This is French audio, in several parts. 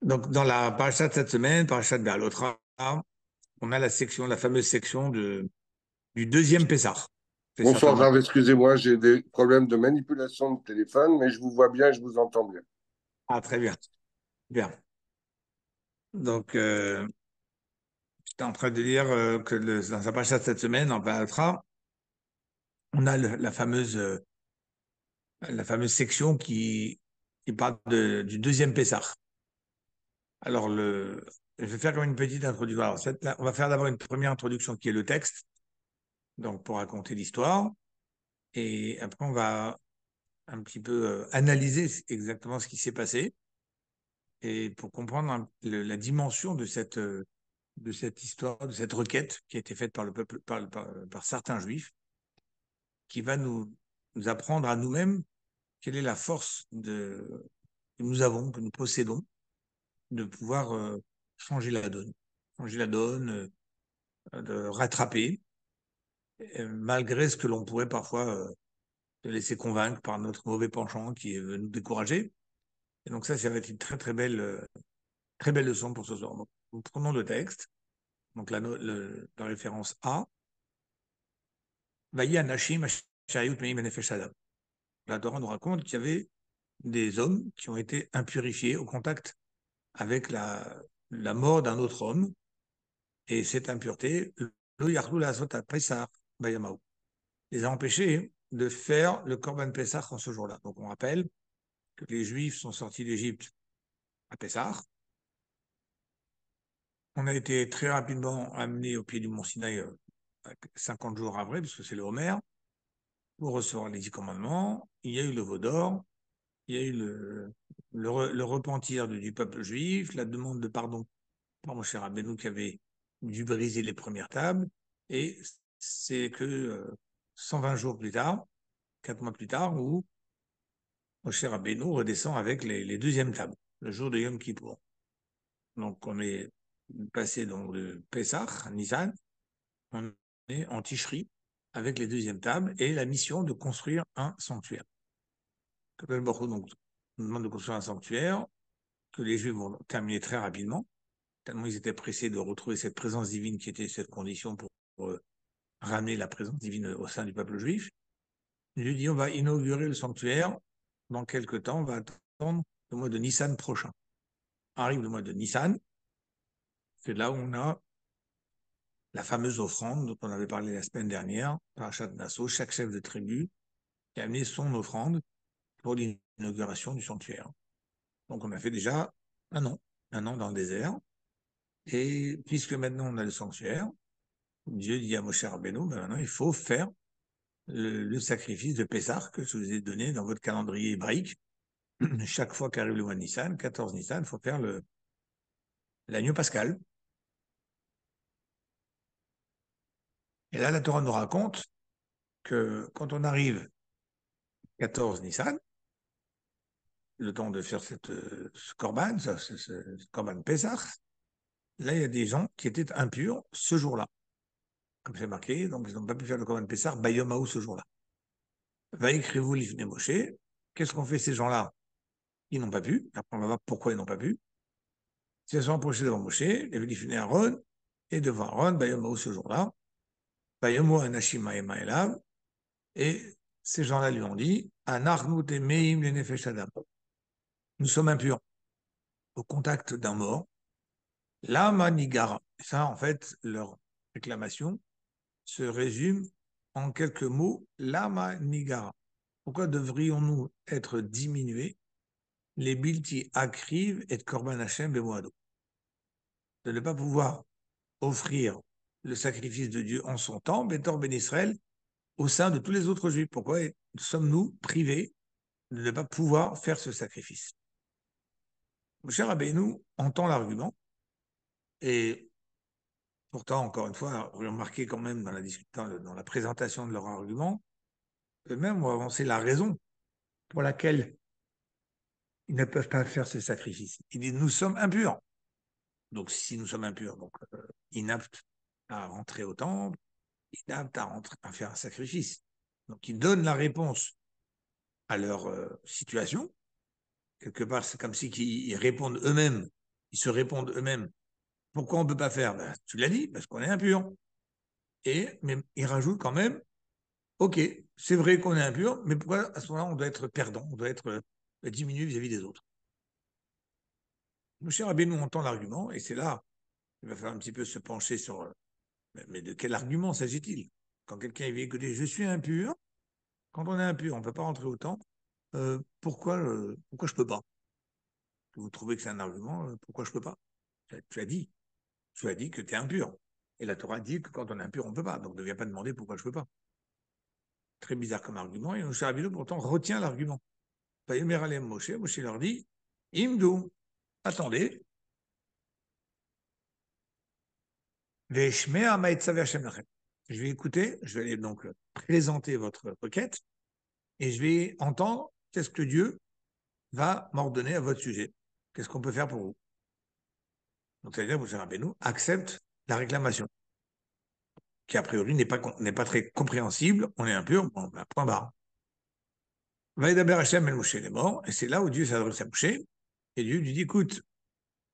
Donc, dans la paracha de cette semaine, paracha de Béalotra, on a la fameuse section du deuxième Pessah. C'est Bonsoir certainement. Rav, excusez-moi, j'ai des problèmes de manipulation de téléphone, mais je vous vois bien, je vous entends bien. Ah, très bien. Bien. Donc, j'étais en train de dire que dans la paracha de cette semaine, en Béalotra, on a la fameuse section qui parle du deuxième Pessah. Alors, je vais faire comme une petite introduction. Alors, on va faire d'abord une première introduction qui est le texte, donc pour raconter l'histoire. Et après, on va un petit peu analyser exactement ce qui s'est passé et pour comprendre la dimension de cette histoire, de cette requête qui a été faite par le peuple, par certains juifs, qui va nous apprendre à nous-mêmes quelle est la force que nous avons, que nous possédons, de pouvoir changer la donne, de rattraper, malgré ce que l'on pourrait parfois se laisser convaincre par notre mauvais penchant qui veut nous décourager. Et donc ça va être une très belle leçon pour ce soir. Donc, nous prenons le texte, donc la référence A. Vayi anashim ashayut meim benefesh adam. La Torah nous raconte qu'il y avait des hommes qui ont été impurifiés au contact avec la mort d'un autre homme. Et cette impureté, lo yachlu la'asot ha-pesach bayamahu, les a empêchés de faire le Korban Pesach en ce jour-là. Donc on rappelle que les Juifs sont sortis d'Égypte à Pessah. On a été très rapidement amenés au pied du mont Sinaï 50 jours après, puisque c'est le Homer, pour recevoir les 10 commandements. Il y a eu le veau d'or, il y a eu le repentir du peuple juif, la demande de pardon par Moshe Rabbeinu qui avait dû briser les premières tables. Et c'est que 120 jours plus tard, 4 mois plus tard, où Moshe Rabbeinu redescend avec les deuxièmes tables, le jour de Yom Kippour. Donc on est passé donc de Pessah, Nissan, on est en Tishri avec les deuxièmes tables et la mission de construire un sanctuaire. Kadosh Baruch Hu donc nous demande de construire un sanctuaire que les Juifs vont terminer très rapidement, tellement ils étaient pressés de retrouver cette présence divine qui était cette condition pour ramener la présence divine au sein du peuple juif. Dieu dit on va inaugurer le sanctuaire dans quelques temps, on va attendre le mois de Nissan prochain. Arrive le mois de Nissan, c'est là où on a la fameuse offrande dont on avait parlé la semaine dernière, Parashat Nassau, chaque chef de tribu qui a amené son offrande pour l'inauguration du sanctuaire. Donc on a fait déjà un an dans le désert. Et puisque maintenant on a le sanctuaire, Dieu dit à Moshe Rabbeinu, ben maintenant il faut faire le sacrifice de Pessah que je vous ai donné dans votre calendrier hébraïque. Chaque fois qu'arrive le mois de Nissan, 14 Nissan, il faut faire l'agneau pascal. Et là, la Torah nous raconte que quand on arrive 14 Nissan, le temps de faire ce korban, ce korban Pessah, là, il y a des gens qui étaient impurs ce jour-là. Comme c'est marqué, donc ils n'ont pas pu faire le korban Pessah, Bayomaou ce jour-là. Vaïkrivou l'ifne Moshe. Qu'est-ce qu'ont fait ces gens-là? Ils n'ont pas pu. Après, on va voir pourquoi ils n'ont pas pu. Ils se sont approchés devant Moshe, les l'ifne Aaron, et devant Aaron, Bayomaou ce jour-là. Bayomo Anashim Elav. Et ces gens-là lui ont dit, Anarnu Temeim le Nefesh Adam. Nous sommes impurs au contact d'un mort. Lama Nigara. Ça, en fait, leur réclamation se résume en quelques mots. Lama Nigara. Pourquoi devrions-nous être diminués les bilti akriv et korban Hashem bemoado, de ne pas pouvoir offrir le sacrifice de Dieu en son temps, Betor Ben Israël, au sein de tous les autres juifs. Pourquoi sommes-nous privés de ne pas pouvoir faire ce sacrifice? Moshe Rabbeinu entend l'argument et pourtant, encore une fois, vous remarquez quand même dans la présentation de leur argument, eux-mêmes ont avancé la raison pour laquelle ils ne peuvent pas faire ce sacrifice. Il dit, nous sommes impurs. Donc, si nous sommes impurs, donc inaptes à rentrer au temple, inaptes à faire un sacrifice. Donc, ils donnent la réponse à leur situation. Quelque part, c'est comme si ils répondent eux-mêmes ils se répondent eux-mêmes. Pourquoi on ne peut pas faire? Ben, tu l'as dit, parce qu'on est impur. Mais ils rajoutent quand même, ok, c'est vrai qu'on est impur, mais pourquoi à ce moment-là on doit être perdant, on doit être diminué vis-à-vis des autres? Moshe Rabbeinu entend l'argument, et c'est là qu'il va falloir un petit peu se pencher sur, mais de quel argument s'agit-il? Quand quelqu'un dit, écoutez, je suis impur, quand on est impur, on ne peut pas rentrer au temple, pourquoi je ne peux pas? Vous trouvez que c'est un argument, pourquoi je ne peux pas? Tu as dit que tu es impur. Et la Torah dit que quand on est impur, on ne peut pas. Donc ne viens pas demander pourquoi je ne peux pas. Très bizarre comme argument. Et Moshe Rabbeinu pourtant retient l'argument. Moshe leur dit, Imdou, attendez, je vais écouter, je vais aller donc présenter votre requête et je vais entendre qu'est-ce que Dieu va m'ordonner à votre sujet. Qu'est-ce qu'on peut faire pour vous? Donc, c'est-à-dire que Moshe Rabbeinu accepte la réclamation, qui a priori n'est pas très compréhensible. On est impur, bon, ben, point barre. Vaïdaber Hashem el Moshe est mort, et c'est là où Dieu s'adresse à Moshe, et Dieu lui dit, écoute,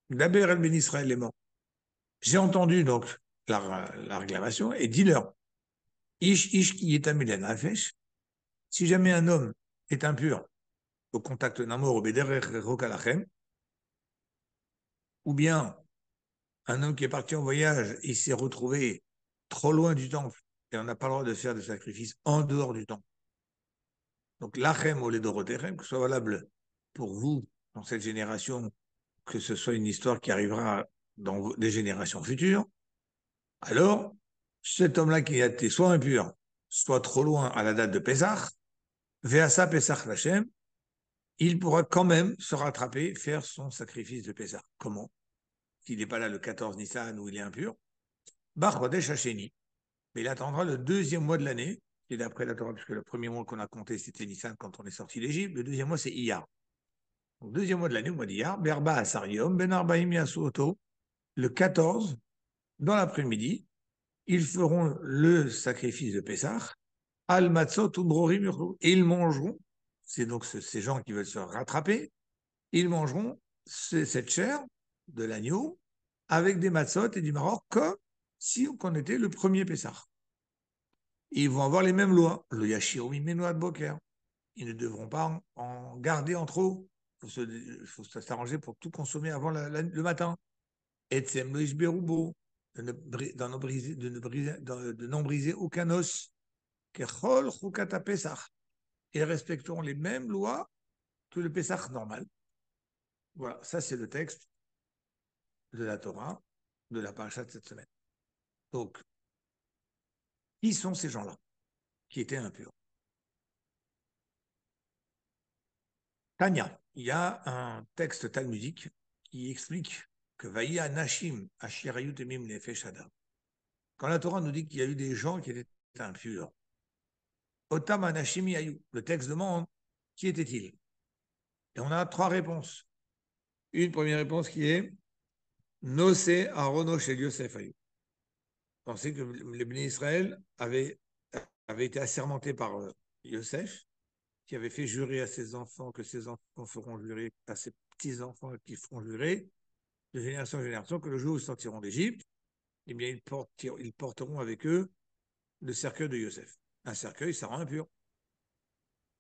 Daber el Ben Israël est mort. J'ai entendu donc la réclamation, et dis-leur, Ish qui est amilen afesh, si jamais un homme est impur au contact d'un mort au Beder Rokalachem, ou bien un homme qui est parti en voyage et s'est retrouvé trop loin du temple, et on n'a pas le droit de faire des sacrifices en dehors du temple. Donc, lachem ou les dorotechem, que ce soit valable pour vous dans cette génération, que ce soit une histoire qui arrivera dans des générations futures, alors cet homme-là qui a été soit impur, soit trop loin à la date de Pessah, Veasa Pessah Lachem, il pourra quand même se rattraper, faire son sacrifice de Pessah. Comment? S'il n'est pas là le 14 Nissan où il est impur, Bachodesh Hasheni. Mais il attendra le deuxième mois de l'année, et d'après la Torah, puisque le premier mois qu'on a compté, c'était Nissan quand on est sorti d'Égypte, le deuxième mois, c'est Iyar. Donc, deuxième mois de l'année, au mois d'Iyar, Berba Asariom, Ben Arbaim Yasuoto, le 14, dans l'après-midi, ils feront le sacrifice de Pessah, Al Matzot Ubrorim, et ils mangeront, c'est donc ces gens qui veulent se rattraper, ils mangeront cette chair de l'agneau avec des matzot et du maroc comme si on était le premier Pessah. Ils vont avoir les mêmes lois. Le Yashiomi Menoad Boker. Ils ne devront pas en garder en trop. Il faut s'arranger pour tout consommer avant le matin. Et de n'en briser aucun os. Ils respecteront les mêmes lois que le Pessah normal. Voilà, ça c'est le texte de la Torah, de la paracha de cette semaine. Donc, qui sont ces gens-là qui étaient impurs? Tanya, il y a un texte talmudique qui explique que Vaïa Nashim Ashirayut Emim Nefesh Adam. Quand la Torah nous dit qu'il y a eu des gens qui étaient impurs, Otam Anashim Yayu, le texte demande qui était-il? Et on a trois réponses. Une première réponse qui est Nose Arono Shel Yosef Ayu. Pensez que les bénis Israël avaient été assermentés par Yosef, qui avait fait jurer à ses enfants que ses enfants feront jurer à ses petits-enfants qui feront jurer de génération en génération que le jour où ils sortiront d'Égypte, eh bien, ils porteront avec eux le cercueil de Yosef. Un cercueil, ça rend impur.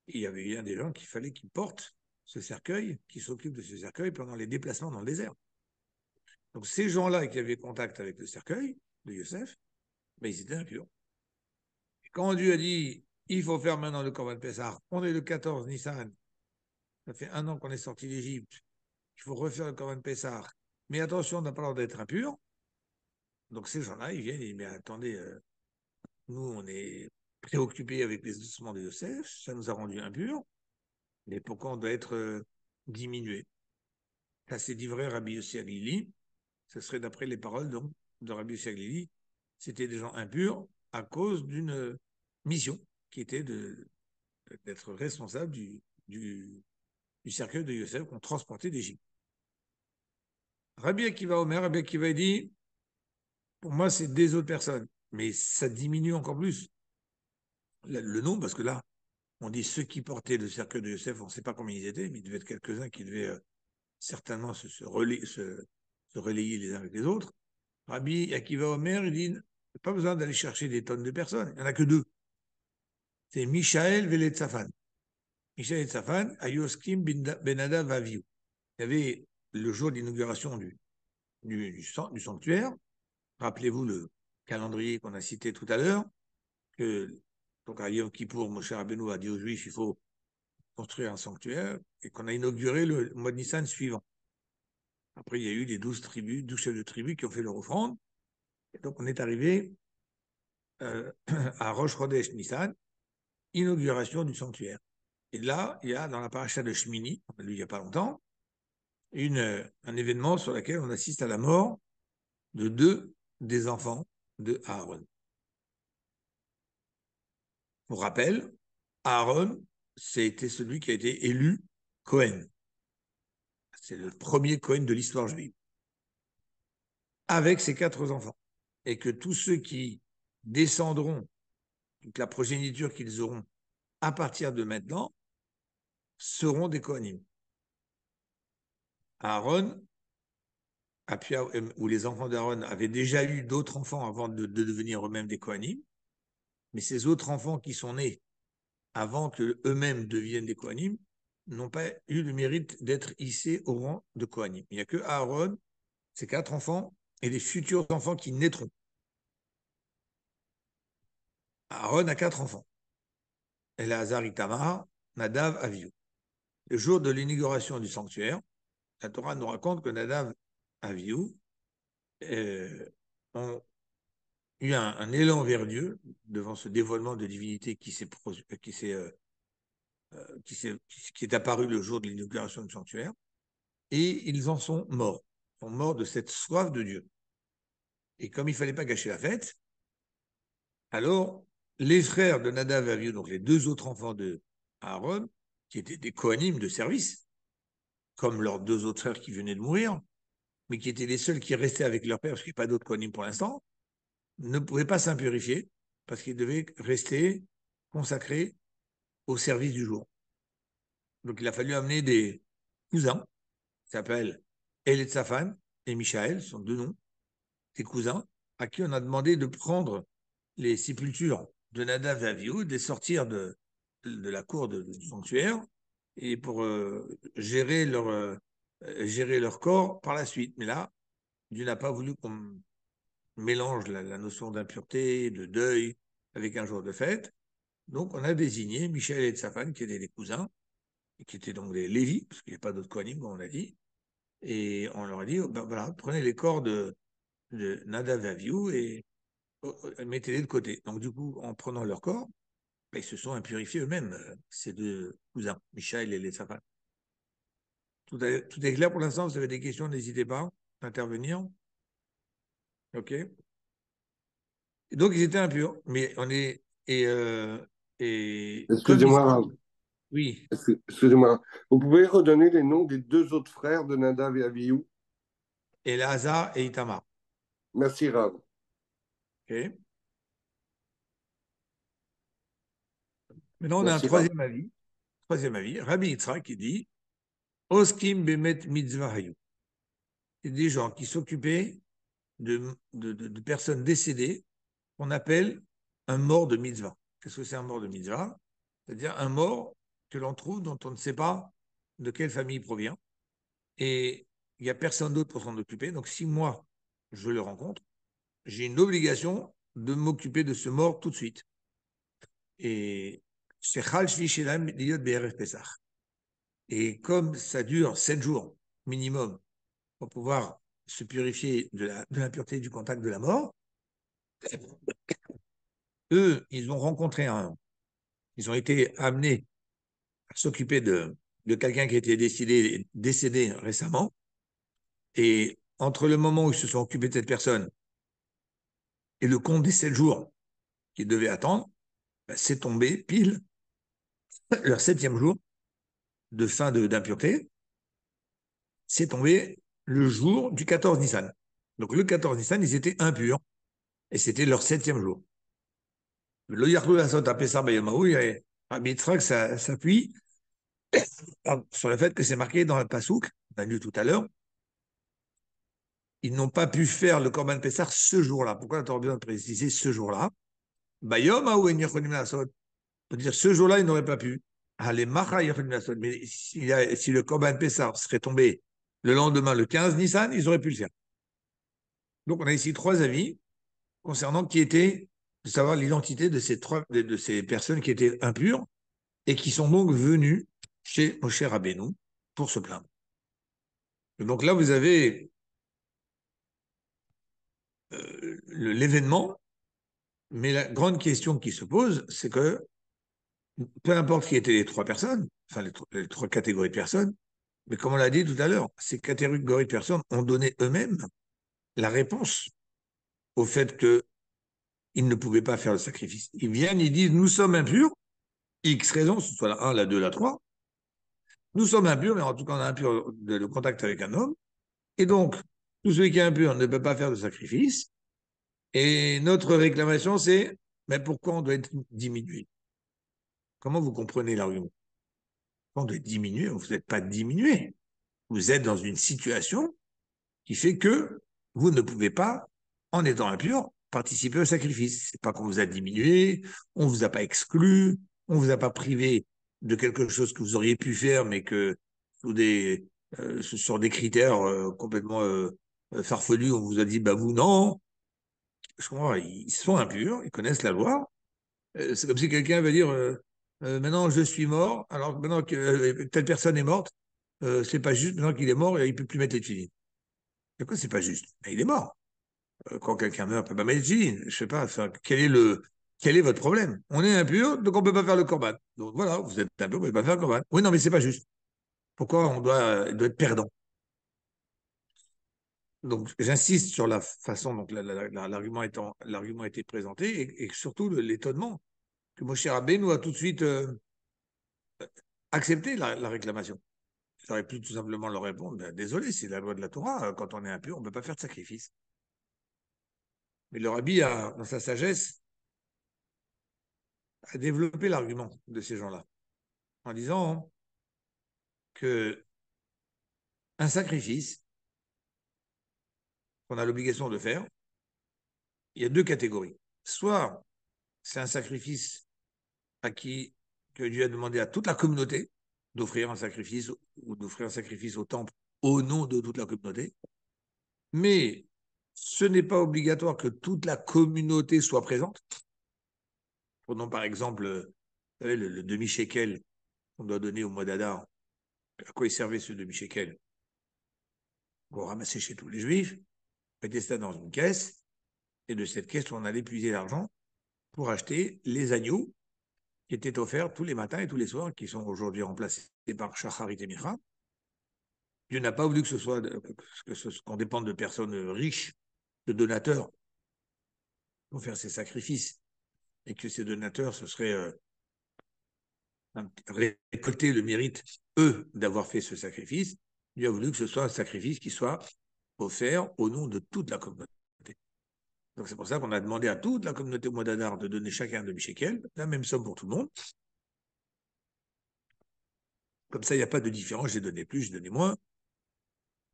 Et il y avait bien des gens qu'il fallait qu'ils portent ce cercueil, qui s'occupent de ce cercueil pendant les déplacements dans le désert. Donc ces gens-là qui avaient contact avec le cercueil de Yosef, ben, ils étaient impurs. Et quand Dieu a dit, il faut faire maintenant le Korban Pessah, on est le 14 Nissan, ça fait 1 an qu'on est sorti d'Égypte, il faut refaire le Korban Pessah, mais attention, on n'a pas le droit d'être impur. Donc ces gens-là, ils viennent et disent, mais attendez, nous, on est préoccupés avec les ossements de Yosef, ça nous a rendu impurs, mais pourquoi on doit être diminué? Ça, c'est dit vrai Rabbi Yossi Aglili, ce serait d'après les paroles donc, de Rabbi Yossi Aglili, c'était des gens impurs à cause d'une mission qui était d'être responsable du cercueil de Yosef qu'on transportait d'Égypte. Rabbi Akiva dit, pour moi, c'est des autres personnes, mais ça diminue encore plus le nombre, parce que là, on dit ceux qui portaient le cercueil de Yosef, on ne sait pas combien ils étaient, mais il devait être quelques-uns qui devaient certainement se se relayer les uns avec les autres. Rabbi Akiva Omer, il dit, pas besoin d'aller chercher des tonnes de personnes, il n'y en a que deux. C'est Michaël et Tzafan. Michaël et Tzafan, Ayoskim Benada Vaviou. Il y avait le jour d'inauguration du sanctuaire. Rappelez-vous le calendrier qu'on a cité tout à l'heure, que donc à Yom Kippour, Moshe Rabbeinu a dit aux Juifs, il faut construire un sanctuaire, et qu'on a inauguré le mois de Nissan suivant. Après, il y a eu les 12 tribus, 12 chefs de tribus qui ont fait leur offrande. Et donc, on est arrivé à Rosh Chodesh Nissan, inauguration du sanctuaire. Et là, il y a dans la paracha de Shmini, on a lu il n'y a pas longtemps, un événement sur lequel on assiste à la mort de deux des enfants de Aaron. Pour rappel, Aaron, c'était celui qui a été élu Cohen. C'est le premier Cohen de l'histoire juive. Avec ses 4 enfants. Et que tous ceux qui descendront, toute la progéniture qu'ils auront à partir de maintenant, seront des Kohanim. Aaron, ou les enfants d'Aaron avaient déjà eu d'autres enfants avant de devenir eux-mêmes des Kohanim, mais ces autres enfants qui sont nés avant qu'eux-mêmes deviennent des Kohanim n'ont pas eu le mérite d'être hissés au rang de Kohanim. Il n'y a que Aaron, ses 4 enfants, et les futurs enfants qui naîtront. Aaron a 4 enfants. Elazar, Itamar, Nadav, Avihu. Le jour de l'inauguration du sanctuaire, la Torah nous raconte que Nadav, Avihu ont eu un élan vers Dieu devant ce dévoilement de divinité qui est apparu le jour de l'inauguration du sanctuaire, et ils en sont morts. Ils sont morts de cette soif de Dieu. Et comme il ne fallait pas gâcher la fête, alors les frères de Nadav et Avihu, donc les 2 autres enfants de Aaron, qui étaient des Kohanim de service, comme leurs 2 autres frères qui venaient de mourir, mais qui étaient les seuls qui restaient avec leur père, parce qu'il n'y a pas d'autres Kohanim pour l'instant, ne pouvaient pas s'impurifier, parce qu'ils devaient rester consacrés au service du jour. Donc il a fallu amener des cousins, qui s'appellent Elitzaphan et Michaël, sont 2 noms, des cousins, à qui on a demandé de prendre les sépultures de Nadav et Avihu, de les sortir de la cour du sanctuaire, et pour gérer leur corps par la suite. Mais là, Dieu n'a pas voulu qu'on mélange la notion d'impureté, de deuil, avec un jour de fête. Donc, on a désigné Michaël et Tzafan, qui étaient des cousins, et qui étaient donc des Lévis, parce qu'il n'y a pas d'autres Kohanim, comme on l'a dit. Et on leur a dit, ben voilà, prenez les corps de Nadav et Avihu et mettez-les de côté. Donc, du coup, en prenant leur corps, ils se sont impurifiés eux-mêmes, ces 2 cousins, Michaël et Tzafan. Tout est clair pour l'instant. Vous avez des questions, n'hésitez pas à intervenir. OK. Et donc, ils étaient impurs. Mais on est. Et comme ils. Excusez-moi, Rav. Oui, Excusez-moi. Vous pouvez redonner les noms des 2 autres frères de Nadav et Abihu? Elazar et Itamar. Merci, Rav. OK. Maintenant, on a un Merci, Rav. troisième avis. Troisième avis. Rabbi Yitzhak qui dit Oskim bemet mitzvah hayu. C'est des gens qui s'occupaient de personnes décédées qu'on appelle un mort de mitzvah. Qu'est-ce que c'est un mort de mitzvah? C'est-à-dire un mort que l'on trouve dont on ne sait pas de quelle famille il provient. Et il n'y a personne d'autre pour s'en occuper. Donc, si moi, je le rencontre, j'ai une obligation de m'occuper de ce mort tout de suite. Et et comme ça dure 7 jours minimum pour pouvoir se purifier de l'impureté du contact de la mort, eux, ils ont été amenés à s'occuper de quelqu'un qui était décédé récemment. Et entre le moment où ils se sont occupés de cette personne et le compte des 7 jours qu'ils devaient attendre, c'est tombé pile leur 7e jour de fin d'impureté. C'est tombé le jour du 14 Nissan. Donc le 14 Nissan, ils étaient impurs. Et c'était leur 7e jour. Le Yachou la Sot appelé ça Bayamaou, et Rabbi Yitzhak s'appuie sur le fait que c'est marqué dans le Passouk, on a lu tout à l'heure, ils n'ont pas pu faire le Corban Pessah ce jour-là. Pourquoi tu as besoin de préciser ce jour-là? Bayom c'est-à-dire ce jour-là, ils n'auraient pas pu. Mais si le Corban Pessah serait tombé le lendemain, le 15 Nissan, ils auraient pu le faire. Donc, on a ici 3 avis concernant qui était de savoir l'identité de ces personnes qui étaient impures et qui sont donc venues chez Moshe Rabbeinu pour se plaindre. Et donc là, vous avez l'événement, mais la grande question qui se pose, c'est que peu importe qui étaient les 3 personnes, enfin les 3 catégories de personnes, mais comme on l'a dit tout à l'heure, ces catégories de personnes ont donné eux-mêmes la réponse au fait qu'ils ne pouvaient pas faire le sacrifice. Ils viennent, ils disent, nous sommes impurs, X raisons, ce soit la 1, la 2, la 3, nous sommes impurs, mais en tout cas, on a impur de contact avec un homme, et donc, tout celui qui est impur ne peut pas faire de sacrifice, et notre réclamation, c'est, mais pourquoi on doit être diminué? Comment vous comprenez l'argument? On doit être diminué, vous n'êtes pas diminué. Vous êtes dans une situation qui fait que vous ne pouvez pas, en étant impur, participer au sacrifice. C'est pas qu'on vous a diminué, on vous a pas exclu, on vous a pas privé de quelque chose que vous auriez pu faire, mais que sur des critères complètement farfelus, on vous a dit, bah vous non. Je comprends, ils sont impurs, ils connaissent la loi. C'est comme si quelqu'un va dire, maintenant je suis mort, alors maintenant que telle personne est morte, c'est pas juste, maintenant qu'il est mort, il peut plus mettre les filets. Pourquoi c'est pas juste? Mais il est mort. Quand quelqu'un meurt, on peut pas mettre les filets. Je sais pas, enfin, quel est votre problème? On est impur, donc on peut pas faire le corban. Donc voilà, vous êtes impur, vous pouvez pas faire le corban. Oui, non, mais c'est pas juste. Pourquoi doit être perdant? Donc j'insiste sur la façon dont l'argument a été présenté et surtout l'étonnement que Moshe Rabbeinu a tout de suite accepté la réclamation. J'aurais pu tout simplement leur répondre, ben, désolé, c'est la loi de la Torah, quand on est impur, on ne peut pas faire de sacrifice. Mais le rabbi, dans sa sagesse, a développé l'argument de ces gens-là, en disant que un sacrifice qu'on a l'obligation de faire, il y a 2 catégories. Soit c'est un sacrifice que Dieu a demandé à toute la communauté d'offrir un sacrifice ou d'offrir un sacrifice au temple au nom de toute la communauté, mais ce n'est pas obligatoire que toute la communauté soit présente. Prenons par exemple le demi-shekel qu'on doit donner au mois d'Adar. À quoi il servait ce demi-shekel? Pour ramasser chez tous les juifs, mettre ça dans une caisse, et de cette caisse, on allait puiser l'argent pour acheter les agneaux qui étaient offerts tous les matins et tous les soirs, qui sont aujourd'hui remplacés par Shacharit et Micha. Dieu n'a pas voulu qu'on dépende de personnes riches, de donateurs, pour faire ces sacrifices, et que ces donateurs, ce serait récolter le mérite, eux, d'avoir fait ce sacrifice. Dieu a voulu que ce soit un sacrifice qui soit offert au nom de toute la communauté. Donc c'est pour ça qu'on a demandé à toute la communauté au mois d'Adar de donner chacun un demi-shekel, la même somme pour tout le monde. Comme ça, il n'y a pas de différence, j'ai donné plus, j'ai donné moins.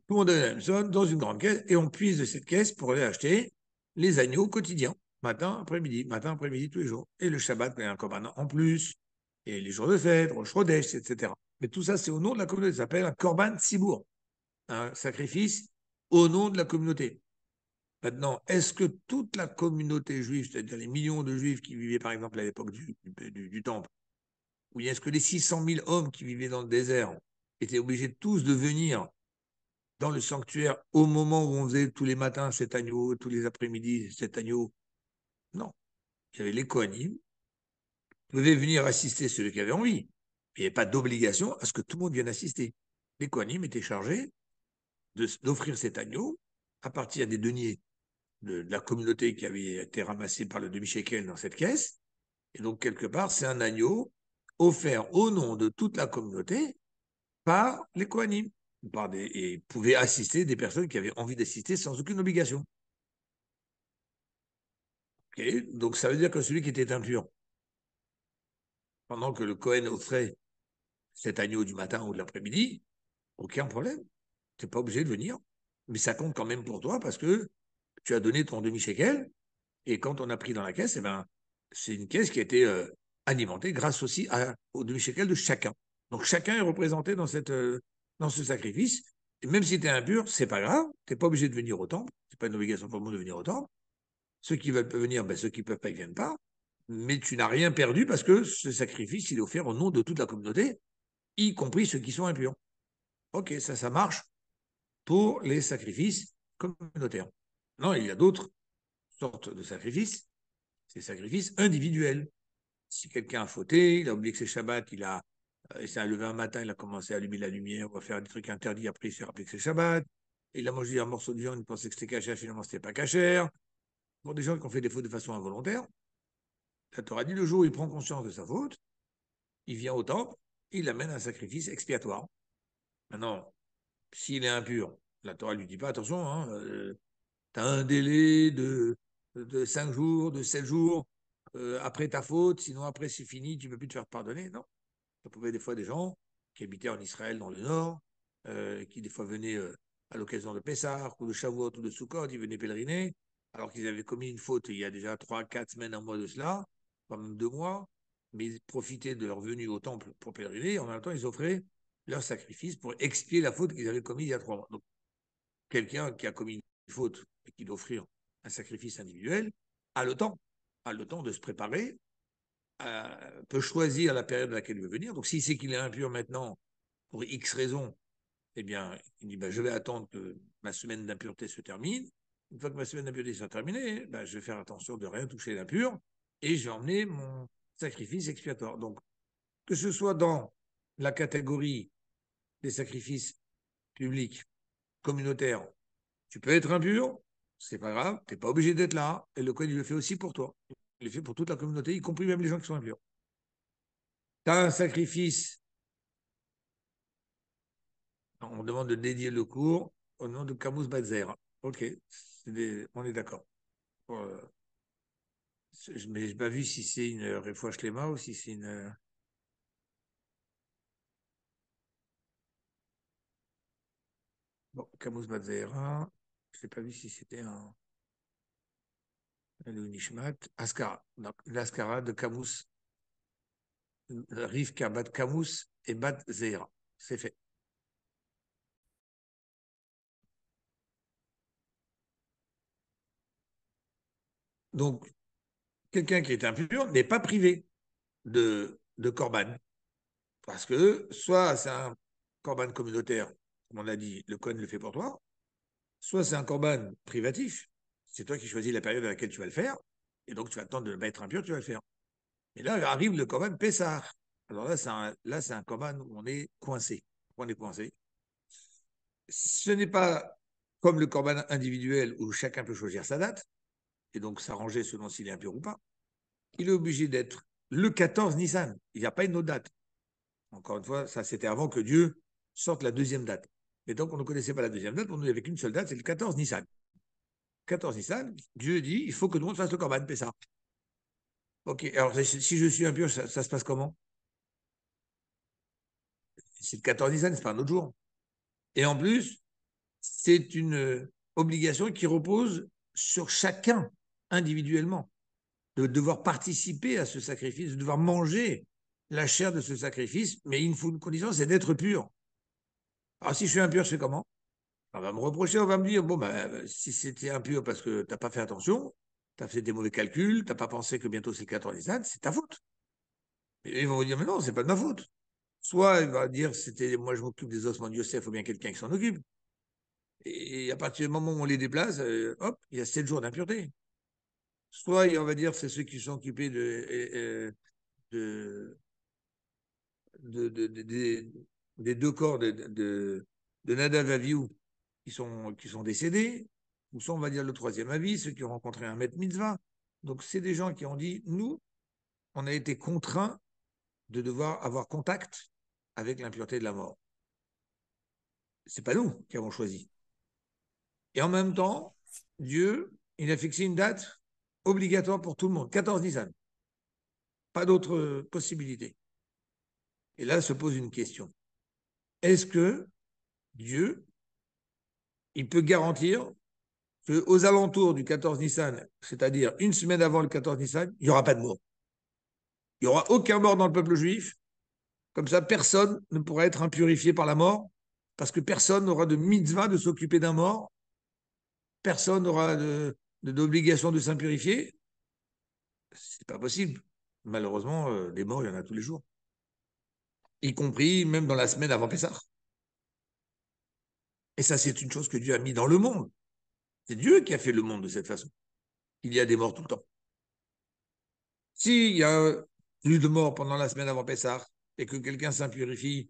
Tout le monde donne la même somme dans une grande caisse et on puise de cette caisse pour aller acheter les agneaux quotidiens, matin, après-midi, tous les jours. Et le Shabbat, il y a un corban en plus, et les jours de fête, Rosh Chodesh, etc. Mais tout ça, c'est au nom de la communauté. Ça s'appelle un korban Tzibour, un sacrifice au nom de la communauté. Maintenant, est-ce que toute la communauté juive, c'est-à-dire les millions de juifs qui vivaient par exemple à l'époque du Temple, ou est-ce que les 600 000 hommes qui vivaient dans le désert étaient obligés tous de venir dans le sanctuaire au moment où on faisait tous les matins cet agneau, tous les après-midi cet agneau? Non. Il y avait les Kohanim, pouvaient venir assister ceux qui avaient envie. Il n'y avait pas d'obligation à ce que tout le monde vienne assister. Les Kohanim étaient chargés d'offrir cet agneau à partir des deniers de la communauté qui avait été ramassée par le demi-shekel dans cette caisse. Et donc, quelque part, c'est un agneau offert au nom de toute la communauté par les Kohanim. Et pouvaient assister des personnes qui avaient envie d'assister sans aucune obligation. Okay, donc, ça veut dire que celui qui était impur, pendant que le Kohen offrait cet agneau du matin ou de l'après-midi, aucun problème. Tu n'es pas obligé de venir. mais ça compte quand même pour toi parce que tu as donné ton demi-shekel, et quand on a pris dans la caisse, eh ben, c'est une caisse qui a été alimentée grâce aussi au demi-shekel de chacun. Donc chacun est représenté dans ce sacrifice. Et même si tu es impur, c'est pas grave, tu n'es pas obligé de venir au temple, c'est pas une obligation pour le monde de venir au temple. Ceux qui veulent venir, ben, ceux qui ne peuvent pas, ils ne viennent pas. Mais tu n'as rien perdu parce que ce sacrifice, il est offert au nom de toute la communauté, y compris ceux qui sont impurs. Ok, ça marche pour les sacrifices communautaires. Non, il y a d'autres sortes de sacrifices, ces sacrifices individuels. Si quelqu'un a fauté, il a oublié que c'est Shabbat, il s'est levé un matin, il a commencé à allumer la lumière, on va faire des trucs interdits, après il s'est rappelé que c'est Shabbat, il a mangé un morceau de viande, il pensait que c'était cachère, finalement c'était pas cachère. Pour des gens qui ont fait des fautes de façon involontaire, la Torah dit le jour où il prend conscience de sa faute, il vient au temple, il amène un sacrifice expiatoire. Maintenant, s'il est impur, la Torah ne lui dit pas attention, hein, tu as un délai de 5 jours, de 7 jours après ta faute, sinon après c'est fini, tu ne peux plus te faire pardonner. Non. Ça pouvait des fois des gens qui habitaient en Israël dans le nord, qui des fois venaient à l'occasion de Pessah ou de Shavuot ou de Sukkot, ils venaient pèleriner, alors qu'ils avaient commis une faute il y a déjà 3, 4 semaines, un mois de cela, pas même 2 mois, mais ils profitaient de leur venue au temple pour pèleriner, et en même temps ils offraient leur sacrifice pour expier la faute qu'ils avaient commise il y a 3 mois. Donc quelqu'un qui a commis une faute et qui doit offrir un sacrifice individuel a le temps de se préparer, peut choisir la période à laquelle il veut venir. Donc, s'il sait qu'il est impur maintenant, pour X raisons, eh bien, il dit ben, je vais attendre que ma semaine d'impureté se termine. Une fois que ma semaine d'impureté sera terminée, ben, je vais faire attention de ne rien toucher l'impur et je vais emmener mon sacrifice expiatoire. Donc, que ce soit dans la catégorie des sacrifices publics, communautaires, tu peux être impur, c'est pas grave, tu n'es pas obligé d'être là, et le code, il le fait aussi pour toi. Il le fait pour toute la communauté, y compris même les gens qui sont impurs. Tu as un sacrifice. On demande de dédier le cours au nom de Camus Batzer. Ok, on est d'accord. Euh, mais je n'ai pas vu si c'est une Refouach Lema ou si c'est une. Bon, Camus Batzer. Je n'ai pas vu si c'était le Nishmat. Askara. Donc, l'Askara de Camus. Rivka Bat Camus et Bat Zera. C'est fait. Donc, quelqu'un qui est impur n'est pas privé de Corban. Parce que soit c'est un Corban communautaire, comme on l'a dit, le Cohen le fait pour toi, soit c'est un Corban privatif, c'est toi qui choisis la période à laquelle tu vas le faire, et donc tu vas attendre de ne pas être impur, tu vas le faire. Et là arrive le Corban Pessah. Alors là, c'est un Corban où on est coincé. On est coincé. Ce n'est pas comme le Corban individuel où chacun peut choisir sa date, et donc s'arranger selon s'il est impur ou pas. Il est obligé d'être le 14 Nissan. Il n'y a pas une autre date. Encore une fois, ça c'était avant que Dieu sorte la deuxième date. Mais donc on ne connaissait pas la deuxième date, on n'avait qu'une seule date, c'est le 14 Nissan. 14 Nissan, Dieu dit, il faut que tout le monde fasse le Corban Pessah. Ok, alors si je suis impur, ça se passe comment? C'est le 14 Nissan, c'est pas un autre jour. Et en plus, c'est une obligation qui repose sur chacun individuellement, de devoir participer à ce sacrifice, de devoir manger la chair de ce sacrifice, mais il faut une condition, c'est d'être pur. Alors si je suis impur, je fais comment? On va me reprocher, on va me dire, bon, ben, si c'était impur parce que tu n'as pas fait attention, tu as fait des mauvais calculs, tu n'as pas pensé que bientôt c'est le 14 Nissan, c'est ta faute. Et ils vont vous dire, mais non, c'est pas de ma faute. Soit il va dire, c'était moi je m'occupe des ossements de Yosef, il faut bien quelqu'un qui s'en occupe. Et à partir du moment où on les déplace, hop, il y a 7 jours d'impureté. Soit on va dire, c'est ceux qui sont occupés de, des deux corps de Nadav et Avihu qui sont décédés, ou soit on va dire le troisième avis, ceux qui ont rencontré un maître mitzvah. Donc c'est des gens qui ont dit, nous, on a été contraints de devoir avoir contact avec l'impureté de la mort. C'est pas nous qui avons choisi. Et en même temps, Dieu, il a fixé une date obligatoire pour tout le monde, 14 Nissan. Pas d'autre possibilité. Et là se pose une question. Est-ce que Dieu, il peut garantir qu'aux alentours du 14 Nissan, c'est-à-dire une semaine avant le 14 Nissan, il n'y aura pas de mort. Il n'y aura aucun mort dans le peuple juif. Comme ça, personne ne pourra être impurifié par la mort, parce que personne n'aura de mitzvah de s'occuper d'un mort, personne n'aura d'obligation de s'impurifier. C'est pas possible. Malheureusement, des morts, il y en a tous les jours. Y compris même dans la semaine avant Pessah. Et ça, c'est une chose que Dieu a mis dans le monde. C'est Dieu qui a fait le monde de cette façon. Il y a des morts tout le temps. S'il y a plus de morts pendant la semaine avant Pessah et que quelqu'un s'impurifie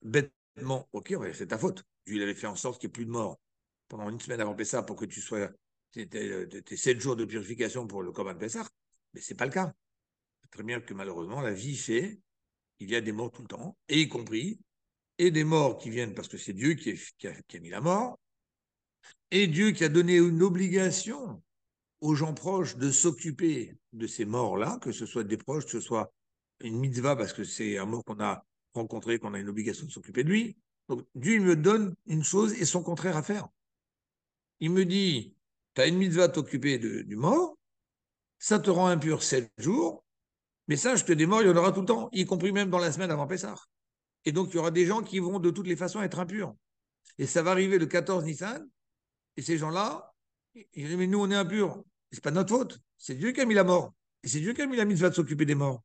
bêtement, ok, ouais, c'est ta faute. Dieu il avait fait en sorte qu'il n'y ait plus de morts pendant une semaine avant Pessah pour que tu sois tes 7 jours de purification pour le Corban Pessah. Mais ce n'est pas le cas. C'est très bien que malheureusement, la vie fait, il y a des morts tout le temps, et y compris, et des morts qui viennent parce que c'est Dieu qui a mis la mort, et Dieu qui a donné une obligation aux gens proches de s'occuper de ces morts-là, que ce soit des proches, que ce soit une mitzvah, parce que c'est un mort qu'on a rencontré, qu'on a une obligation de s'occuper de lui. Donc Dieu me donne une chose et son contraire à faire. Il me dit, tu as une mitzvah de t'occuper du mort, ça te rend impur 7 jours, mais sache que des morts, il y en aura tout le temps, y compris même dans la semaine avant Pessah. Et donc, il y aura des gens qui vont de toutes les façons être impurs. Et ça va arriver le 14 Nissan, et ces gens-là, ils disent, mais nous, on est impurs. C'est pas notre faute. C'est Dieu qui a mis la mort. Et c'est Dieu qui a mis la mitzvah de s'occuper des morts.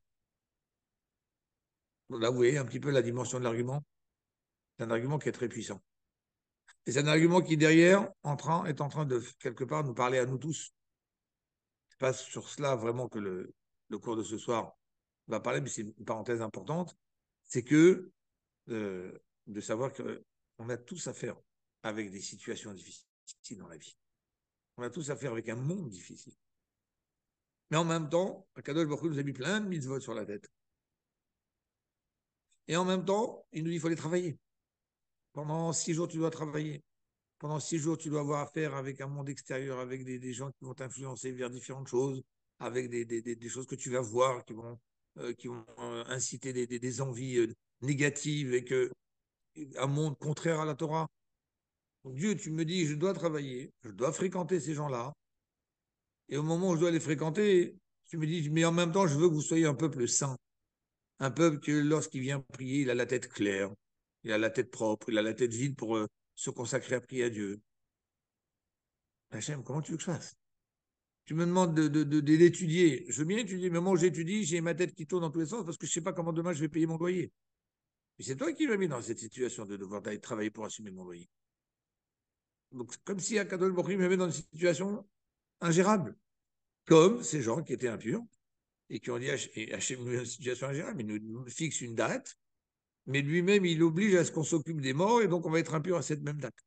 Donc là, vous voyez un petit peu la dimension de l'argument. C'est un argument qui est très puissant. Et c'est un argument qui, derrière, est en train de, quelque part, nous parler à nous tous. C'est pas sur cela vraiment que le cours de ce soir va parler, mais c'est une parenthèse importante. C'est que de savoir qu'on a tous à faire avec des situations difficiles dans la vie. On a tous à faire avec un monde difficile. Mais en même temps, Akadosh Baruch Hu nous a mis plein de mitzvot sur la tête. Et en même temps, il nous dit qu'il faut aller travailler. Pendant 6 jours, tu dois travailler. Pendant 6 jours, tu dois avoir affaire avec un monde extérieur, avec des gens qui vont t'influencer vers différentes choses, avec des choses que tu vas voir qui vont inciter des envies négatives et un monde contraire à la Torah. Donc Dieu, tu me dis, je dois travailler, je dois fréquenter ces gens-là. Et au moment où je dois les fréquenter, tu me dis, mais en même temps, je veux que vous soyez un peuple saint. Un peuple que lorsqu'il vient prier, il a la tête claire, il a la tête propre, il a la tête vide pour se consacrer à prier à Dieu. Hachem, comment tu veux que je fasse? Tu me demandes d'étudier. Je veux bien étudier, mais moi, j'étudie, j'ai ma tête qui tourne dans tous les sens parce que je ne sais pas comment demain je vais payer mon loyer. Mais c'est toi qui m'as mis dans cette situation de devoir aller travailler pour assumer mon loyer. Donc, comme si Akadosh Baruch Hu m'avait dans une situation ingérable. Comme ces gens qui étaient impurs et qui ont dit Hachem une situation ingérable, il nous fixe une date, mais lui-même, il oblige à ce qu'on s'occupe des morts et donc on va être impur à cette même date.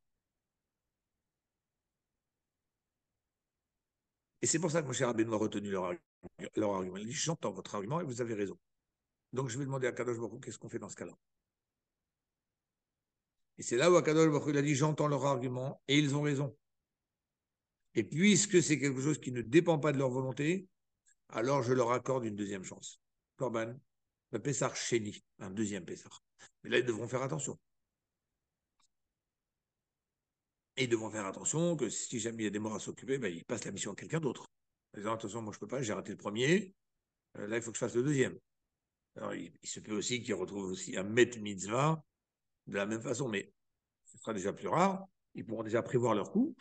Et c'est pour ça que mon cher Rabbeinu a retenu leur argument. Il dit j'entends votre argument et vous avez raison. Donc je vais demander à Kadosh Baruch Hu qu'est-ce qu'on fait dans ce cas-là. Et c'est là où Kadosh Baruch Hu il a dit j'entends leur argument et ils ont raison. Et puisque c'est quelque chose qui ne dépend pas de leur volonté, alors je leur accorde une deuxième chance. Corban, le Pessar Chéni, un deuxième Pessar. Mais là, ils devront faire attention. Et ils devront faire attention que si jamais il y a des morts à s'occuper, ben, ils passent la mission à quelqu'un d'autre. En disant attention, moi je ne peux pas, j'ai raté le premier, là il faut que je fasse le deuxième. Alors il se peut aussi qu'ils retrouvent aussi un Met Mitzvah de la même façon, mais ce sera déjà plus rare. Ils pourront déjà prévoir leur coup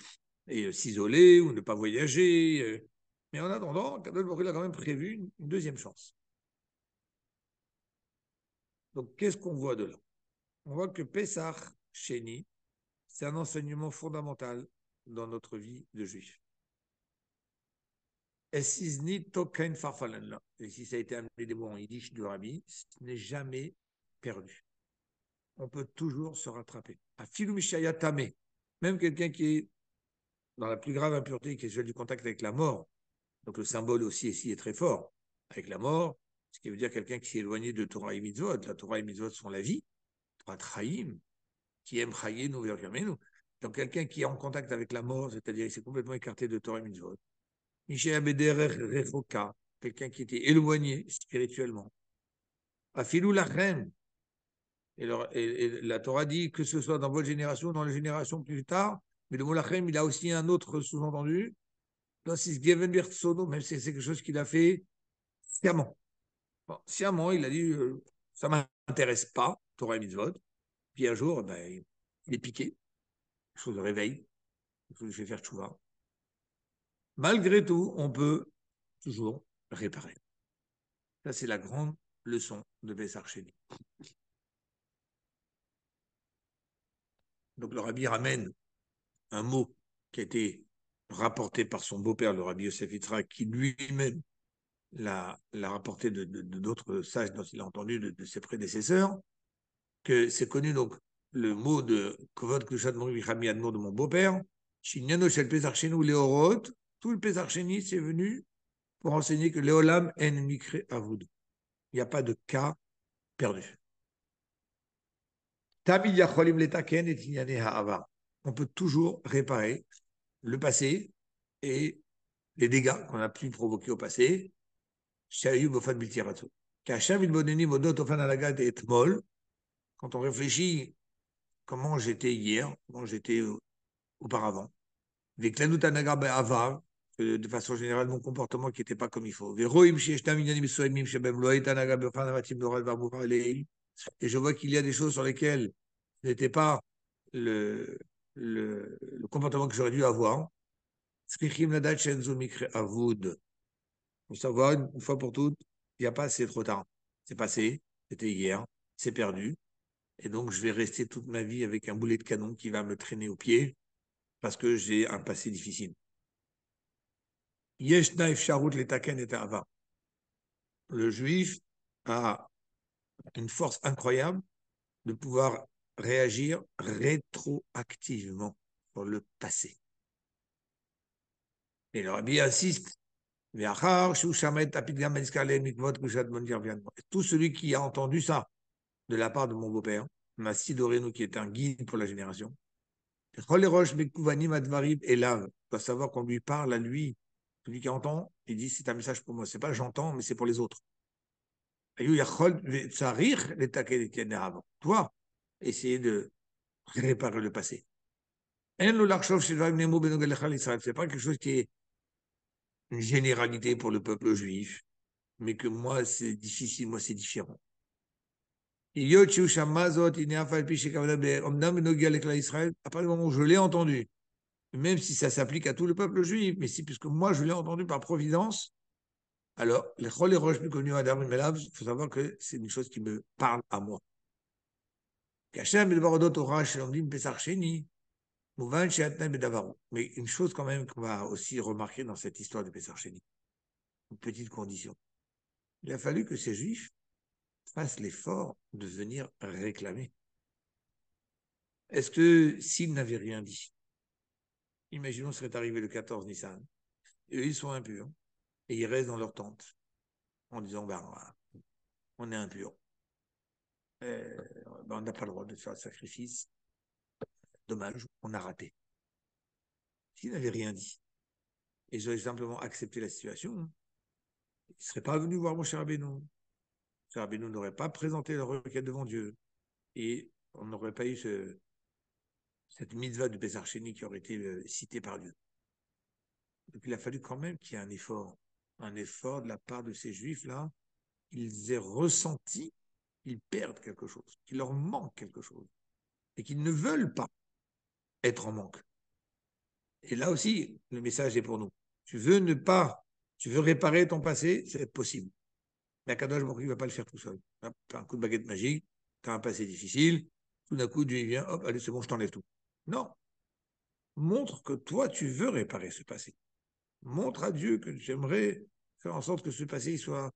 et s'isoler ou ne pas voyager. Mais en attendant, Kadosh Baruch Hu a quand même prévu une deuxième chance. Donc, qu'est-ce qu'on voit de là? On voit que Pessah Sheni, c'est un enseignement fondamental dans notre vie de juif. Et si ça a été amené des mots en yiddish du rabbi, ce n'est jamais perdu. On peut toujours se rattraper. Même quelqu'un qui est dans la plus grave impureté, qui est celle du contact avec la mort, donc le symbole aussi ici est très fort, avec la mort, ce qui veut dire quelqu'un qui s'est éloigné de Torah et Mitzvot. La Torah et Mitzvot sont la vie, Torah Traïm, qui aime Chayenu Vergamenu. Donc quelqu'un qui est en contact avec la mort, c'est-à-dire il s'est complètement écarté de Torah et Mitzvot. Michel Abeder Refoka, quelqu'un qui était éloigné spirituellement. Afilou Lachem. Et la Torah dit que ce soit dans votre génération ou dans les générations plus tard, Mais le mot lachem, il a aussi un autre sous-entendu. Même si c'est quelque chose qu'il a fait sciemment. Bon, sciemment, il a dit ça ne m'intéresse pas, Torah et Mitzvot. Puis un jour, ben, il est piqué, quelque chose de réveil, quelque chose de fait faire tchouva. Malgré tout, on peut toujours réparer. Ça, c'est la grande leçon de Bessar Chéni. Donc le rabbi ramène un mot qui a été rapporté par son beau-père, le rabbi Yosef Yitzhak, qui lui-même l'a rapporté de d'autres sages dont il a entendu de ses prédécesseurs, que c'est connu donc le mot de Kovod Kushat Mori Rami Admor de mon beau-père, Shinyano Shel Pesach Shenu Leorot, tout le Pesach Sheni, c'est venu pour enseigner que Leolam En Mikre Avoud. Il n'y a pas de cas perdu. Tamid Yacholim Letaken et Tinyane Ha'avar. On peut toujours réparer le passé et les dégâts qu'on a pu provoquer au passé. Shayu Bofan Biltiratu. Kacham Ilboneni Modot Ofan Alagad et Etmol. Quand on réfléchit comment j'étais hier, comment j'étais auparavant, avec la Nutanaga Avar, de façon générale, mon comportement qui n'était pas comme il faut. Et je vois qu'il y a des choses sur lesquelles ce n'était pas le comportement que j'aurais dû avoir. Pour savoir, une fois pour toutes, il n'y a pas, c'est trop tard. C'est passé, c'était hier, c'est perdu. Et donc, je vais rester toute ma vie avec un boulet de canon qui va me traîner au pied parce que j'ai un passé difficile. Yeshna Efsharut Letaken et Ava. Le juif a une force incroyable de pouvoir réagir rétroactivement sur le passé. Et le rabbi insiste. Tout celui qui a entendu ça de la part de mon beau-père, Massi Dorenu, qui est un guide pour la génération, doit savoir qu'on lui parle à lui. Celui qui entend, il dit c'est un message pour moi. C'est pas j'entends, mais c'est pour les autres. Toi, essayer de réparer le passé. C'est pas quelque chose qui est une généralité pour le peuple juif, mais que moi, c'est difficile, moi, c'est différent. À partir du moment où je l'ai entendu, même si ça s'applique à tout le peuple juif, mais si, puisque moi, je l'ai entendu par providence, alors, il faut savoir que c'est une chose qui me parle à moi. Mais une chose quand même qu'on va aussi remarquer dans cette histoire de Pessar Sheni, une petite condition. Il a fallu que ces juifs fassent l'effort de venir réclamer. Est-ce que s'ils n'avaient rien dit, imaginons ce serait arrivé le 14 Nissan, et eux ils sont impurs, et ils restent dans leur tente, en disant, on est impurs, on n'a pas le droit de faire le sacrifice, dommage, on a raté. S'ils n'avaient rien dit, et ils auraient simplement accepté la situation, ils ne seraient pas venus voir mon cher Rabbeinu. Mon cher Rabbeinu n'aurait pas présenté leur requête devant Dieu, et on n'aurait pas eu cette mitzvah de Pessar Sheni qui aurait été citée par Dieu. Donc il a fallu quand même qu'il y ait un effort de la part de ces juifs-là, qu'ils aient ressenti qu'ils perdent quelque chose, qu'il leur manque quelque chose, et qu'ils ne veulent pas être en manque. Et là aussi, le message est pour nous. Tu veux réparer ton passé, c'est possible. Mais Akadosh Baruch Hu ne va pas le faire tout seul. Tu as un coup de baguette magique, tu as un passé difficile, tout d'un coup, Dieu vient, hop, allez, c'est bon, je t'enlève tout. Non. Montre que toi, tu veux réparer ce passé. Montre à Dieu que tu aimerais faire en sorte que ce passé soit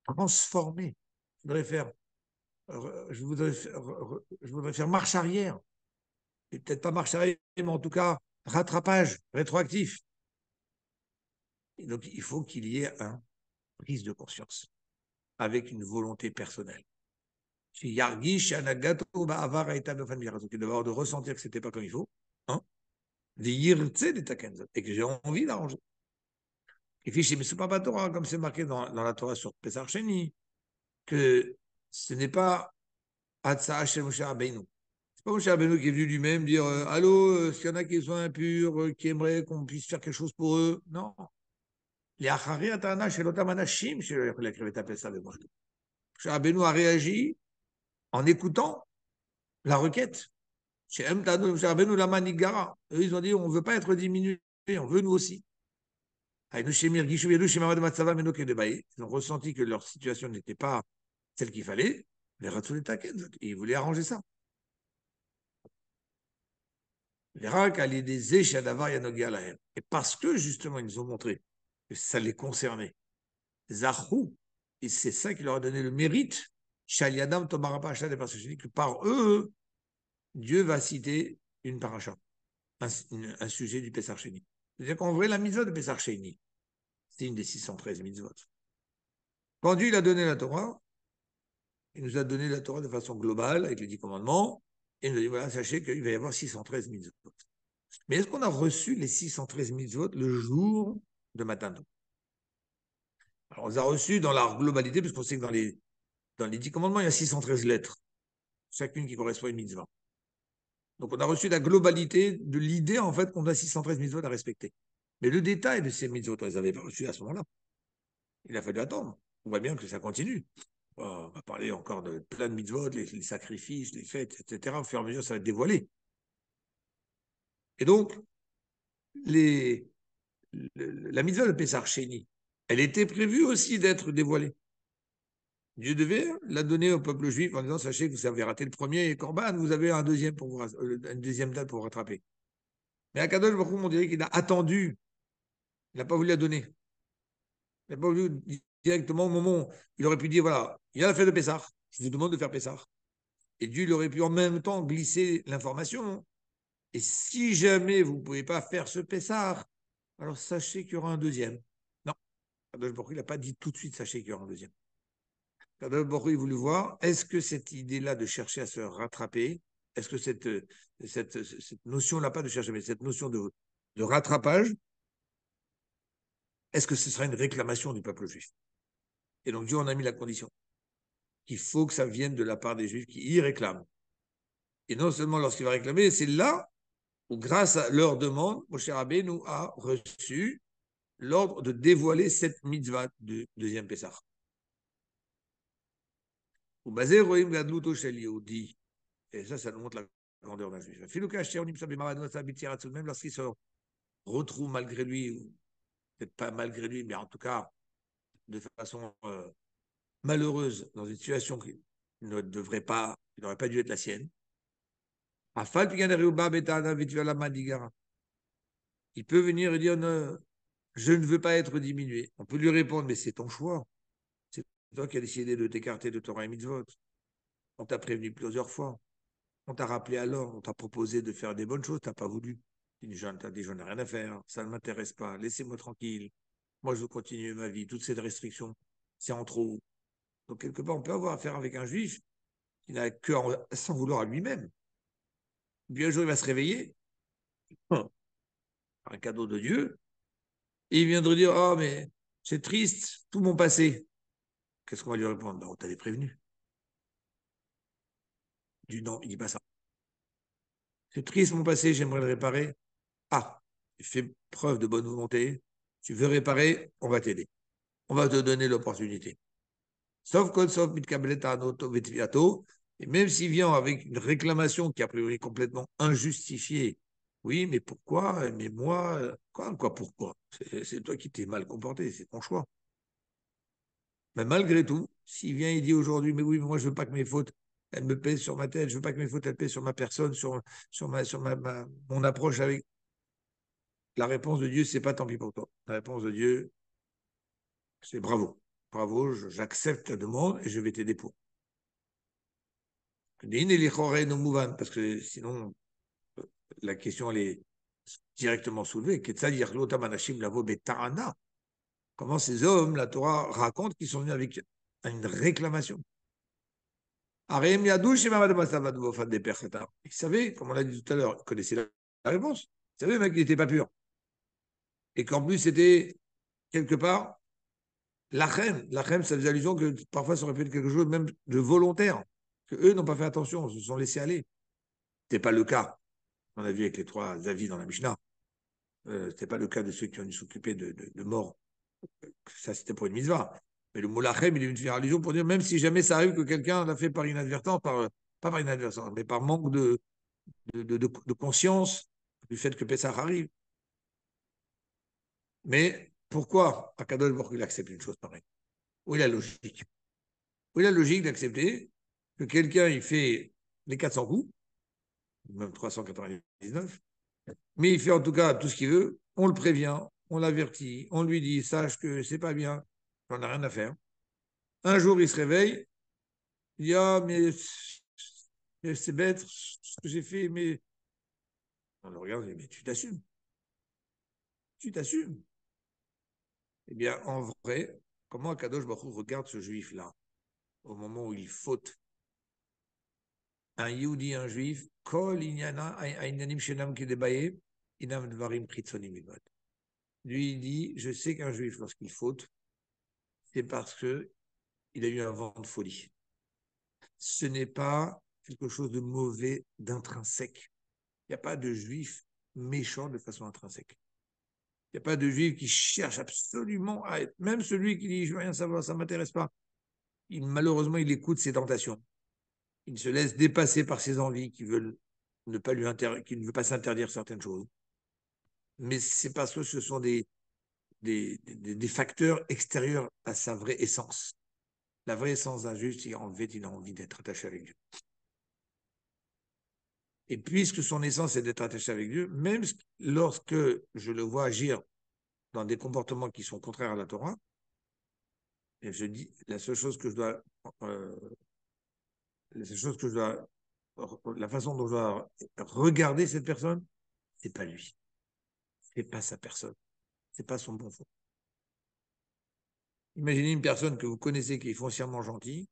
transformé. Je voudrais faire marche arrière. Et peut-être pas marche arrière, mais en tout cas, rattrapage rétroactif. Et donc, il faut qu'il y ait une prise de conscience avec une volonté personnelle. Il doit avoir de ressentir que ce n'était pas comme il faut, hein, et que j'ai envie d'arranger. Et puis, comme c'est marqué dans la Torah sur Pesach Sheni, que ce n'est pas C'est pas Moshe Rabbeinu qui est venu lui-même dire allô, s'il y en a qui sont impurs, qui aimeraient qu'on puisse faire quelque chose pour eux. Non. Les Achari Atana, chez l'Otam Anashim, chez la crevette appelle ça avec Moshe. Moshe Rabbeinu a réagi en écoutant la requête. Chez Mtadou, Moshe Rabbeinu la Manigara. Eux, ils ont dit on ne veut pas être diminués, on veut nous aussi. Ils ont ressenti que leur situation n'était pas celle qu'il fallait. Ils voulaient arranger ça. Et parce que justement, ils nous ont montré que ça les concernait. Zahou, et c'est ça qui leur a donné le mérite. Que par eux, Dieu va citer une paracha, un sujet du Pessar Sheni. C'est-à-dire qu'en vrai, la mitzvah de Pessar Sheni, c'est une des 613 mitzvot. Quand Dieu il a donné la Torah, il nous a donné la Torah de façon globale, avec les 10 commandements, et il nous a dit voilà, sachez qu'il va y avoir 613 mitzvot. Mais est-ce qu'on a reçu les 613 mitzvot le jour de Matan Torah? Alors, on les a reçus dans la globalité, parce qu'on sait que dans les 10 commandements, il y a 613 lettres, chacune qui correspond à une mitzvah. Donc, on a reçu la globalité de l'idée, en fait, qu'on a 613 mitzvot à respecter. Mais le détail de ces mitzvot, on ne les avait pas reçus à ce moment-là. Il a fallu attendre. On voit bien que ça continue. On va parler encore de plein de mitzvot, les sacrifices, les fêtes, etc. Au fur et à mesure, ça va être dévoilé. Et donc, la mitzvah de Pessar Sheni, elle était prévue aussi d'être dévoilée. Dieu devait la donner au peuple juif en disant sachez que vous avez raté le premier Corban, vous avez une deuxième date pour vous rattraper. Mais Akadosh Baruch Hu, on dirait qu'il a attendu, il n'a pas voulu la donner. Il n'a pas voulu directement au moment où il aurait pu dire voilà, il y a la fête de Pessah, je vous demande de faire Pessah. Et Dieu il aurait pu en même temps glisser l'information. Et si jamais vous ne pouvez pas faire ce Pessah, alors sachez qu'il y aura un deuxième. Non, Akadosh Baruch Hu, il n'a pas dit tout de suite sachez qu'il y aura un deuxième. Akadosh Baruch Hu, il voulait voir, est-ce que cette idée-là de chercher à se rattraper, est-ce que cette notion-là, pas de chercher, mais cette notion de rattrapage, est-ce que ce sera une réclamation du peuple juif? Et donc Dieu en a mis la condition. Il faut que ça vienne de la part des Juifs qui y réclament. Et non seulement lorsqu'il va réclamer, c'est là où, grâce à leur demande, Moshe Rabbeinu a reçu l'ordre de dévoiler cette mitzvah du deuxième Pessah. Et ça nous montre la grandeur d'un Juif. Même lorsqu'il se retrouve malgré lui, ou peut-être pas malgré lui, mais en tout cas de façon malheureuse, dans une situation qui ne devrait pas, qui n'aurait pas dû être la sienne. Il peut venir et dire je ne veux pas être diminué. On peut lui répondre mais c'est ton choix. C'est toi qui as décidé de t'écarter de Torah et Mitzvot. On t'a prévenu plusieurs fois. On t'a rappelé alors, on t'a proposé de faire des bonnes choses, tu n'as pas voulu. Tu dis, t'as dit, j'en ai rien à faire, ça ne m'intéresse pas, laissez-moi tranquille. Moi, je veux continuer ma vie. Toutes ces restrictions, c'est en trop. Donc, quelque part, on peut avoir affaire avec un juif qui n'a que sans vouloir à lui-même. Puis un jour, il va se réveiller, un cadeau de Dieu, et il viendrait dire, oh, mais c'est triste, tout mon passé. Qu'est-ce qu'on va lui répondre? Ben, on t'avait prévenu. Du non, il dit pas ça. C'est triste mon passé, j'aimerais le réparer. Ah, fais preuve de bonne volonté. Tu veux réparer, on va t'aider. On va te donner l'opportunité. Sauf et même s'il vient avec une réclamation qui a priori complètement injustifiée, oui, mais pourquoi? Mais moi, quoi, pourquoi? C'est toi qui t'es mal comporté, c'est ton choix. Mais malgré tout, s'il vient et dit aujourd'hui, mais oui, mais moi je veux pas que mes fautes, elles me pèsent sur ma tête, je veux pas que mes fautes, elles pèsent sur ma personne, mon approche avec. La réponse de Dieu, c'est pas tant pis pour toi. La réponse de Dieu, c'est bravo. Bravo, j'accepte ta demande et je vais t'aider pour. Parce que sinon, la question elle est directement soulevée. Comment ces hommes, la Torah raconte qu'ils sont venus avec une réclamation? Ils savaient, comme on l'a dit tout à l'heure, ils connaissaient la réponse. Ils savaient, le mec, il n'était pas pur. Et qu'en plus, c'était quelque part l'achem. L'achem, ça faisait allusion que parfois, ça aurait pu être quelque chose même de volontaire, que eux n'ont pas fait attention, se sont laissés aller. Ce n'est pas le cas, on a vu avec les 3 avis dans la Mishnah, ce n'est pas le cas de ceux qui ont dû s'occuper de morts. Ça, c'était pour une mitzvah. Mais le Moulachem, il est une allusion pour dire, même si jamais ça arrive que quelqu'un l'a fait par inadvertance, pas par inadvertance, mais par manque de conscience du fait que Pessah arrive. Mais pourquoi Akadosh Baruch Hu accepte une chose pareille? Où est la logique? Où est la logique d'accepter que quelqu'un, il fait les 400 coups, même 399, mais il fait en tout cas tout ce qu'il veut, on le prévient, on l'avertit, on lui dit, sache que c'est pas bien, j'en ai rien à faire. Un jour, il se réveille, il dit, ah, mais c'est bête ce que j'ai fait, mais on le regarde, mais tu t'assumes. Tu t'assumes. Eh bien, en vrai, comment Akadosh Baruch Hu regarde ce juif-là au moment où il faute? Un Yehudi, un juif, Kol Inyana, Ainanim Shenam Kedebaye, Inam Dvarim Pritzonim Ilvad. Lui, il dit, je sais qu'un juif, lorsqu'il faute, c'est parce qu'il a eu un vent de folie. Ce n'est pas quelque chose de mauvais, d'intrinsèque. Il n'y a pas de juif méchant de façon intrinsèque. Il n'y a pas de juif qui cherche absolument à être. Même celui qui dit je ne veux rien savoir, ça ne m'intéresse pas. Malheureusement, il écoute ses tentations. Il se laisse dépasser par ses envies qui veulent ne pas qui ne veut pas s'interdire certaines choses. Mais c'est parce que ce sont des facteurs extérieurs à sa vraie essence. La vraie essence d'un juif, c'est en fait, il a envie d'être attaché avec Dieu. Et puisque son essence est d'être attaché avec Dieu, même lorsque je le vois agir dans des comportements qui sont contraires à la Torah, et je dis, la seule chose que je dois, la façon dont je dois regarder cette personne, c'est pas lui, c'est pas sa personne, c'est pas son bon fond. Imaginez une personne que vous connaissez qui est foncièrement gentille,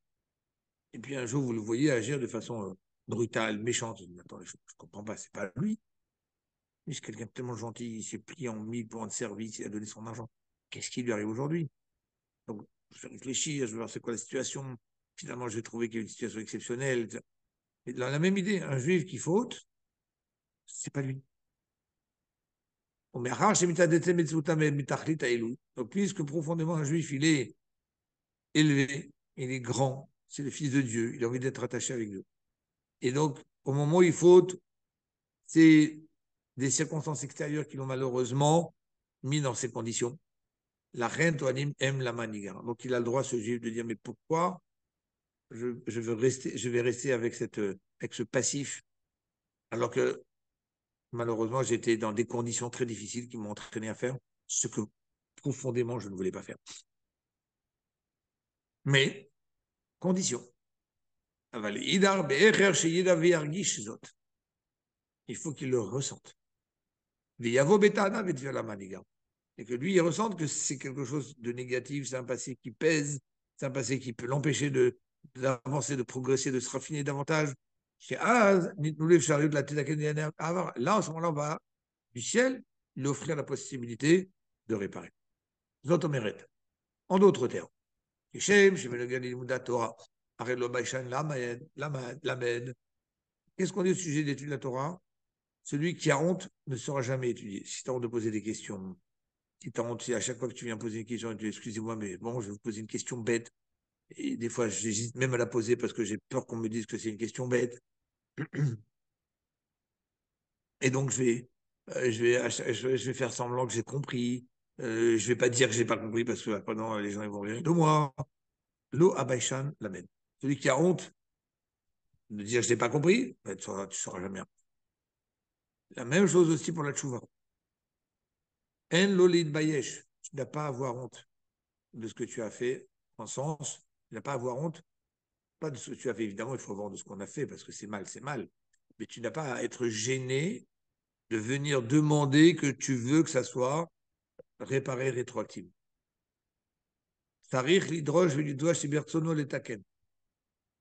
et puis un jour vous le voyez agir de façon brutale, méchante. Attends, je comprends pas, c'est pas lui. Lui, c'est quelqu'un de tellement gentil, il s'est plié en 1000 points de service, il a donné son argent. Qu'est-ce qui lui arrive aujourd'hui? Donc, je vais réfléchir, je vais voir c'est quoi la situation. Finalement, j'ai trouvé qu'il y a une situation exceptionnelle. Et dans la même idée, un juif qui faute, c'est pas lui. Donc, puisque profondément un juif, il est élevé, il est grand, c'est le Fils de Dieu, il a envie d'être attaché avec Dieu. Et donc, au moment où il faute, c'est des circonstances extérieures qui l'ont malheureusement mis dans ces conditions. La reine Toanim aime la maniga. Donc, il a le droit, ce juif, de dire mais pourquoi je vais rester avec ce passif, alors que malheureusement, j'étais dans des conditions très difficiles qui m'ont entraîné à faire ce que profondément je ne voulais pas faire. Mais, condition. Il faut qu'il le ressente. Et que lui, il ressente que c'est quelque chose de négatif, c'est un passé qui pèse, c'est un passé qui peut l'empêcher d'avancer, de progresser, de se raffiner davantage. Là, en ce moment-là, on va du ciel lui offrir la possibilité de réparer. Zotomeret. En d'autres termes, qu'est-ce qu'on dit au sujet d'étudier la Torah? Celui qui a honte ne sera jamais étudié. Si tu as honte de poser des questions, si tu as honte, si à chaque fois que tu viens poser une question, tu dis excusez-moi, mais bon, je vais vous poser une question bête. Et des fois, j'hésite même à la poser parce que j'ai peur qu'on me dise que c'est une question bête. Et donc, je vais faire semblant que j'ai compris. Je ne vais pas dire que je n'ai pas compris parce que pendant les gens ils vont rire de moi. Lo abaishan lamed. Celui qui a honte de dire je n'ai pas compris, ben, tu ne sauras jamais. La même chose aussi pour la tchouva. En lolid bayesh. Tu n'as pas à avoir honte de ce que tu as fait, en sens, tu n'as pas à avoir honte, pas de ce que tu as fait, évidemment, il faut avoir de ce qu'on a fait, parce que c'est mal, mais tu n'as pas à être gêné de venir demander que tu veux que ça soit réparé rétroactivement.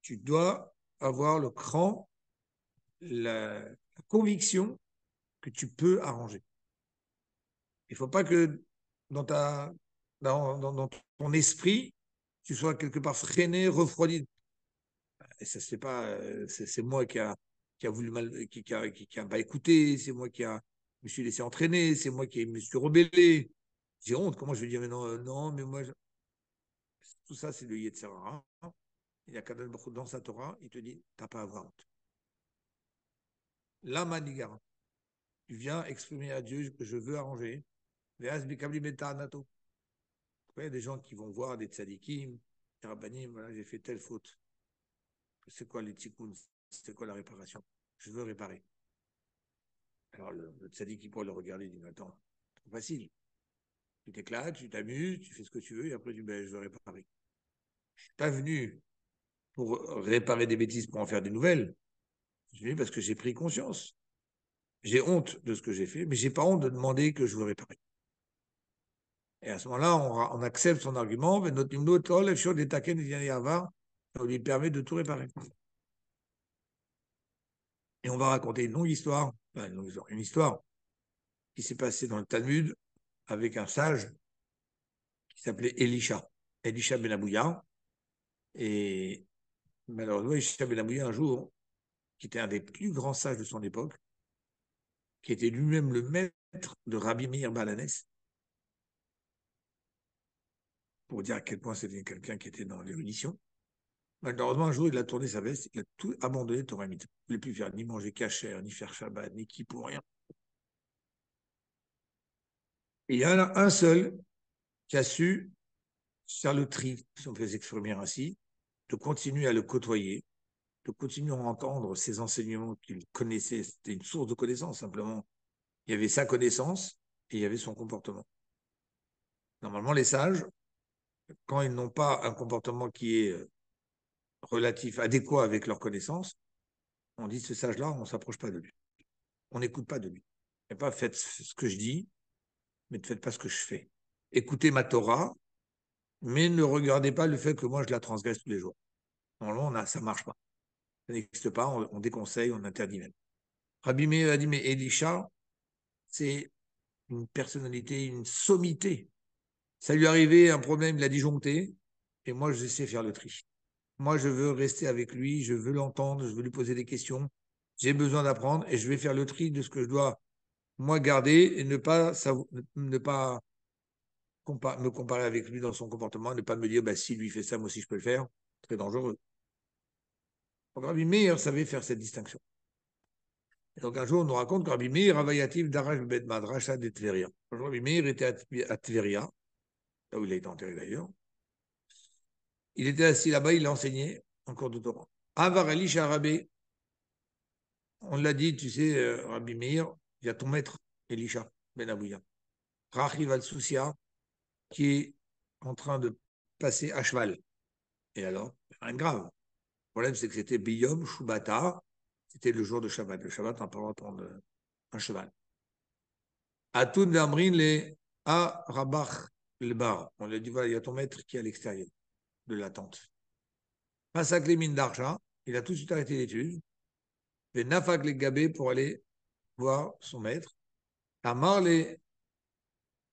Tu dois avoir le cran, la conviction que tu peux arranger. Il ne faut pas que dans ton esprit, tu sois quelque part freiné, refroidi. Et ça, c'est pas, c'est moi qui a qui a voulu mal, qui a pas écouté, c'est moi qui me suis laissé entraîner, c'est moi qui me suis rebellé. J'ai honte. Comment je vais dire, mais non, non, mais moi, tout ça, c'est le Yetzirah. Il y a Kadosh Baruch Hu dans sa Torah, il te dit, t'as pas à avoir honte. La manigara. Tu viens exprimer à Dieu que je veux arranger. Il y a des gens qui vont voir des tzadikim, des rabbanim, voilà, j'ai fait telle faute. C'est quoi les tikkun? C'est quoi la réparation? Je veux réparer. Alors le tzaddik, il pourrait le regarder, il dit, mais attends, c'est facile. Tu t'éclates, tu t'amuses, tu fais ce que tu veux, et après tu dis, ben, je veux réparer. Je ne suis pas venu pour réparer des bêtises, pour en faire des nouvelles. Je suis venu parce que j'ai pris conscience. J'ai honte de ce que j'ai fait, mais je n'ai pas honte de demander que je veux réparer. Et à ce moment-là, on accepte son argument, mais notre on lui permet de tout réparer. Et on va raconter une longue histoire, enfin, une histoire qui s'est passée dans le Talmud avec un sage qui s'appelait Elisha Ben Abouya. Et malheureusement, Elisha Ben Abouya, un jour, qui était un des plus grands sages de son époque, qui était lui-même le maître de Rabbi Meir Balanès, pour dire à quel point c'était quelqu'un qui était dans l'érudition. Malheureusement, un jour, il a tourné sa veste, il a tout abandonné Torah Mitzvah. Il ne voulait plus faire ni manger cachère, ni faire Shabbat, ni qui pour rien. Et il y en a un seul qui a su faire le tri, si on peut s'exprimer ainsi, de continuer à le côtoyer, de continuer à entendre ses enseignements qu'il connaissait. C'était une source de connaissance, simplement. Il y avait sa connaissance et il y avait son comportement. Normalement, les sages, quand ils n'ont pas un comportement qui est relatif, adéquat avec leur connaissance, on dit ce sage-là, on ne s'approche pas de lui. On n'écoute pas de lui. Et pas faites ce que je dis, mais ne faites pas ce que je fais. Écoutez ma Torah, mais ne regardez pas le fait que moi je la transgresse tous les jours. Normalement, ça ne marche pas. Ça n'existe pas, on déconseille, on interdit même. Rabbi Meir a dit, mais Elisha, c'est une personnalité, une sommité. Ça lui arrivait un problème, il a disjoncté, et moi je sais faire le tri. Moi je veux rester avec lui, je veux l'entendre, je veux lui poser des questions, j'ai besoin d'apprendre, et je vais faire le tri de ce que je dois, moi, garder, et ne pas me comparer avec lui dans son comportement, ne pas me dire, bah, si lui fait ça, moi aussi je peux le faire. Très dangereux. Donc Rabbi Meir savait faire cette distinction. Et donc un jour, on nous raconte que Rabbi Meir avayatif d'Arash Bet Madrasha de Tveria. Rabbi Meir était à Tveria, là où il a été enterré d'ailleurs. Il était assis là-bas, il a enseigné en cours de Torah. Avar Elisha Rabbi, on l'a dit, tu sais, Rabbi Meir, il y a ton maître, Elisha Ben Abouya. Rachiv al-Soussia, qui est en train de passer à cheval. Et alors, rien de grave. Le problème, c'est que c'était Biyom Shubata, c'était le jour de Shabbat. Le Shabbat, on n'a pas le droit de prendre un cheval. Atun d'Amrin, les A Rabach le bar. On lui a dit, voilà, il y a ton maître qui est à l'extérieur de la tente. Passak les mines d'argent, il a tout de suite arrêté l'étude. Et Nafak les Gabé pour aller voir son maître. Amar les...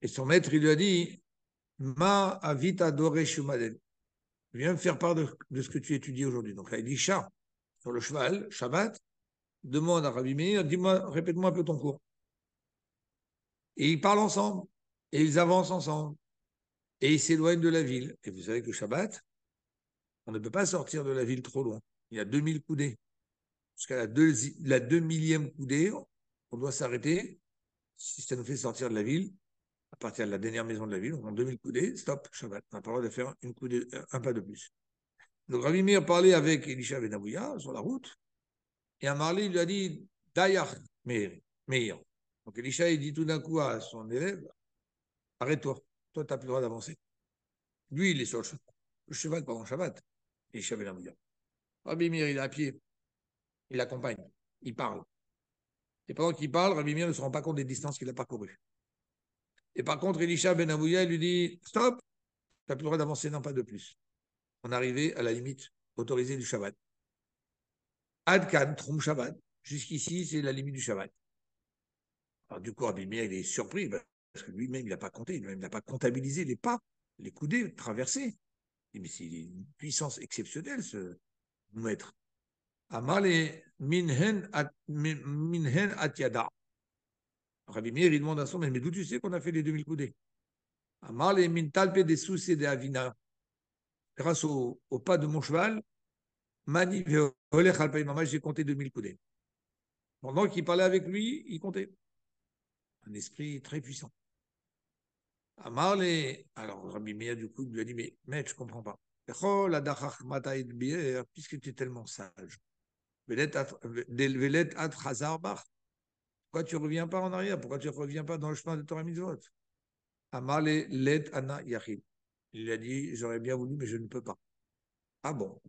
Et son maître, il lui a dit, Ma avita dore shumaden. Viens me faire part de ce que tu étudies aujourd'hui. Donc là, il dit Chat sur le cheval, Shabbat, demande à Rabbi Meir, dis-moi, répète-moi un peu ton cours. Et ils parlent ensemble, et ils avancent ensemble, et ils s'éloignent de la ville. Et vous savez que Shabbat, on ne peut pas sortir de la ville trop loin. Il y a 2000 coudées. Jusqu'à la 2000e coudée, on doit s'arrêter. Si ça nous fait sortir de la ville, à partir de la dernière maison de la ville, on prend 2000 coudées, stop, Shabbat. On n'a pas le droit de faire une coudée, un pas de plus. Donc Rabbi Meir parlait avec Elisha Ben Abouya sur la route, et Amarli lui a dit Dayach Meir. Donc Elisha, il dit tout d'un coup à son élève arrête-toi, toi, tu n'as plus le droit d'avancer. Lui, il est sur le cheval pendant Shabbat, Elisha Ben Abouya. Rabbi Meir, il est à pied, il l'accompagne, il parle. Et pendant qu'il parle, Rabbi Meir ne se rend pas compte des distances qu'il a parcourues. Et par contre, Elisha Ben Abouya lui dit stop, tu n'as plus le droit d'avancer, non pas de plus. On est arrivé à la limite autorisée du Shabbat. Adkan, Trom Shabbat. Jusqu'ici, c'est la limite du Shabbat. Alors, du coup, Rabbi Meir, il est surpris parce que lui-même, il n'a pas compté, il n'a pas comptabilisé les pas, les coudées traversées. Mais c'est une puissance exceptionnelle, ce maître. Amal et minhen atiada. Rabbi Meir, il demande à son maître, mais d'où tu sais qu'on a fait les 2000 coudées? Amar les min talpe des soucis de Avina. Grâce au pas de mon cheval, Mani veolech alpay mama, j'ai compté 2000 coudées. Pendant qu'il parlait avec lui, il comptait. Un esprit très puissant. Amar les. Alors, Rabbi Meir, du coup, lui a dit, mais maître, je ne comprends pas. Puisque tu es tellement sage, pourquoi tu ne reviens pas en arrière? Pourquoi tu ne reviens pas dans le chemin de Torah Mitzvot? Amar les let ana yachid. Il a dit, j'aurais bien voulu, mais je ne peux pas. Ah bon?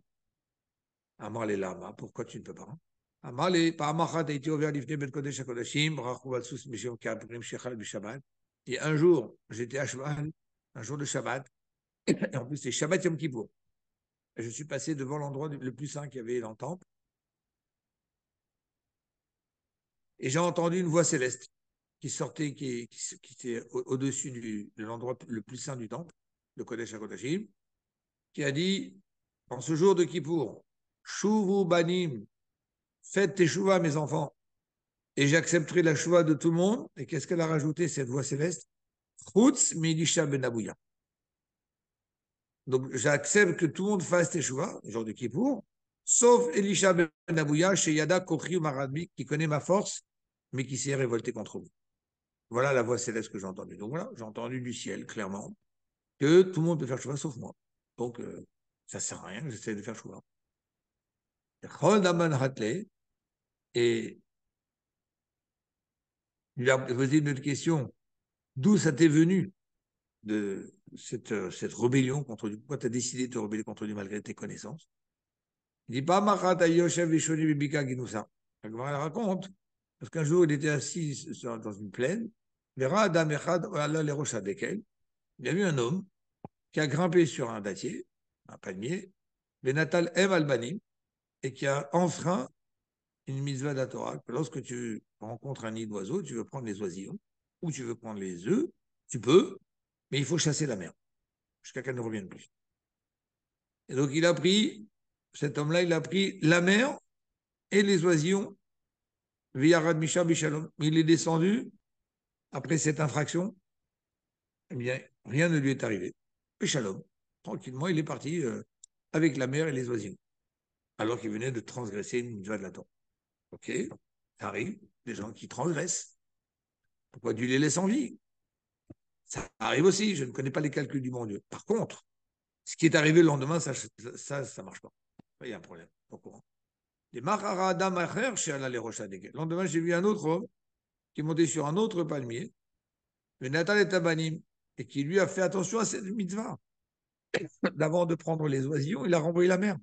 Amar les lama, pourquoi tu ne peux pas? Amar les Pa'amachat été ouvert l'ifne ben kodesh hakodashim, rachou sus mishim ka'aprim shechal b'Shabbat. Et un jour, j'étais à cheval, un jour de Shabbat, et en plus c'est Shabbat Yom Kippour. Et je suis passé devant l'endroit le plus saint qu'il y avait dans le temple, et j'ai entendu une voix céleste qui sortait, qui était au-dessus de l'endroit le plus saint du temple, le Kodesh HaKodashim, qui a dit, en ce jour de Kippour, Shuvu Banim, faites teshuva, mes enfants, et j'accepterai la choua de tout le monde. Et qu'est-ce qu'elle a rajouté, cette voix céleste? Chutz Milisha Ben Abouya. Donc j'accepte que tout le monde fasse teshuva, le jour de Kippour, sauf Elisha Ben Abouya, chez Yada Kochi Maradmi, qui connaît ma force, mais qui s'est révolté contre vous. Voilà la voix céleste que j'ai entendue. Donc voilà, j'ai entendu du ciel, clairement, que tout le monde peut faire choix sauf moi. Donc ça ne sert à rien que j'essaie de faire choix. Et il lui a posé une autre question. D'où ça t'est venu de cette rébellion contre Dieu? Pourquoi tu as décidé de te rebeller contre Dieu malgré tes connaissances? Il dit pas Machat Yoshev Vishoni Bibika Ginusa. Elle raconte, parce qu'un jour il était assis dans une plaine, verra Adam Echad Allah les roches desquelles il y a eu un homme qui a grimpé sur un dattier, un palmier, Benatal Ev Albanim, et qui a enfreint une mitzvah de la Torah, que lorsque tu rencontres un nid d'oiseaux, tu veux prendre les oisillons, ou tu veux prendre les œufs, tu peux, mais il faut chasser la mer, jusqu'à qu'elle ne revienne plus. Et donc il a pris, cet homme-là, il a pris la mer et les oisillons, via Radmisha Bishalom. Il est descendu, après cette infraction, eh bien, rien ne lui est arrivé. Bishalom. Tranquillement, il est parti avec la mer et les oisillons, alors qu'il venait de transgresser une mitzvah de la Torah. Ok, ça arrive, des gens qui transgressent. Pourquoi Dieu les laisse en vie? Ça arrive aussi, je ne connais pas les calculs du bon Dieu. Par contre, ce qui est arrivé le lendemain, ça ne marche pas. Il y a un problème, au courant. Le lendemain, j'ai vu un autre homme qui est monté sur un autre palmier, le Natal et Tabanim, et qui lui a fait attention à cette mitzvah. D'avant de prendre les oisillons, il a renvoyé la mer.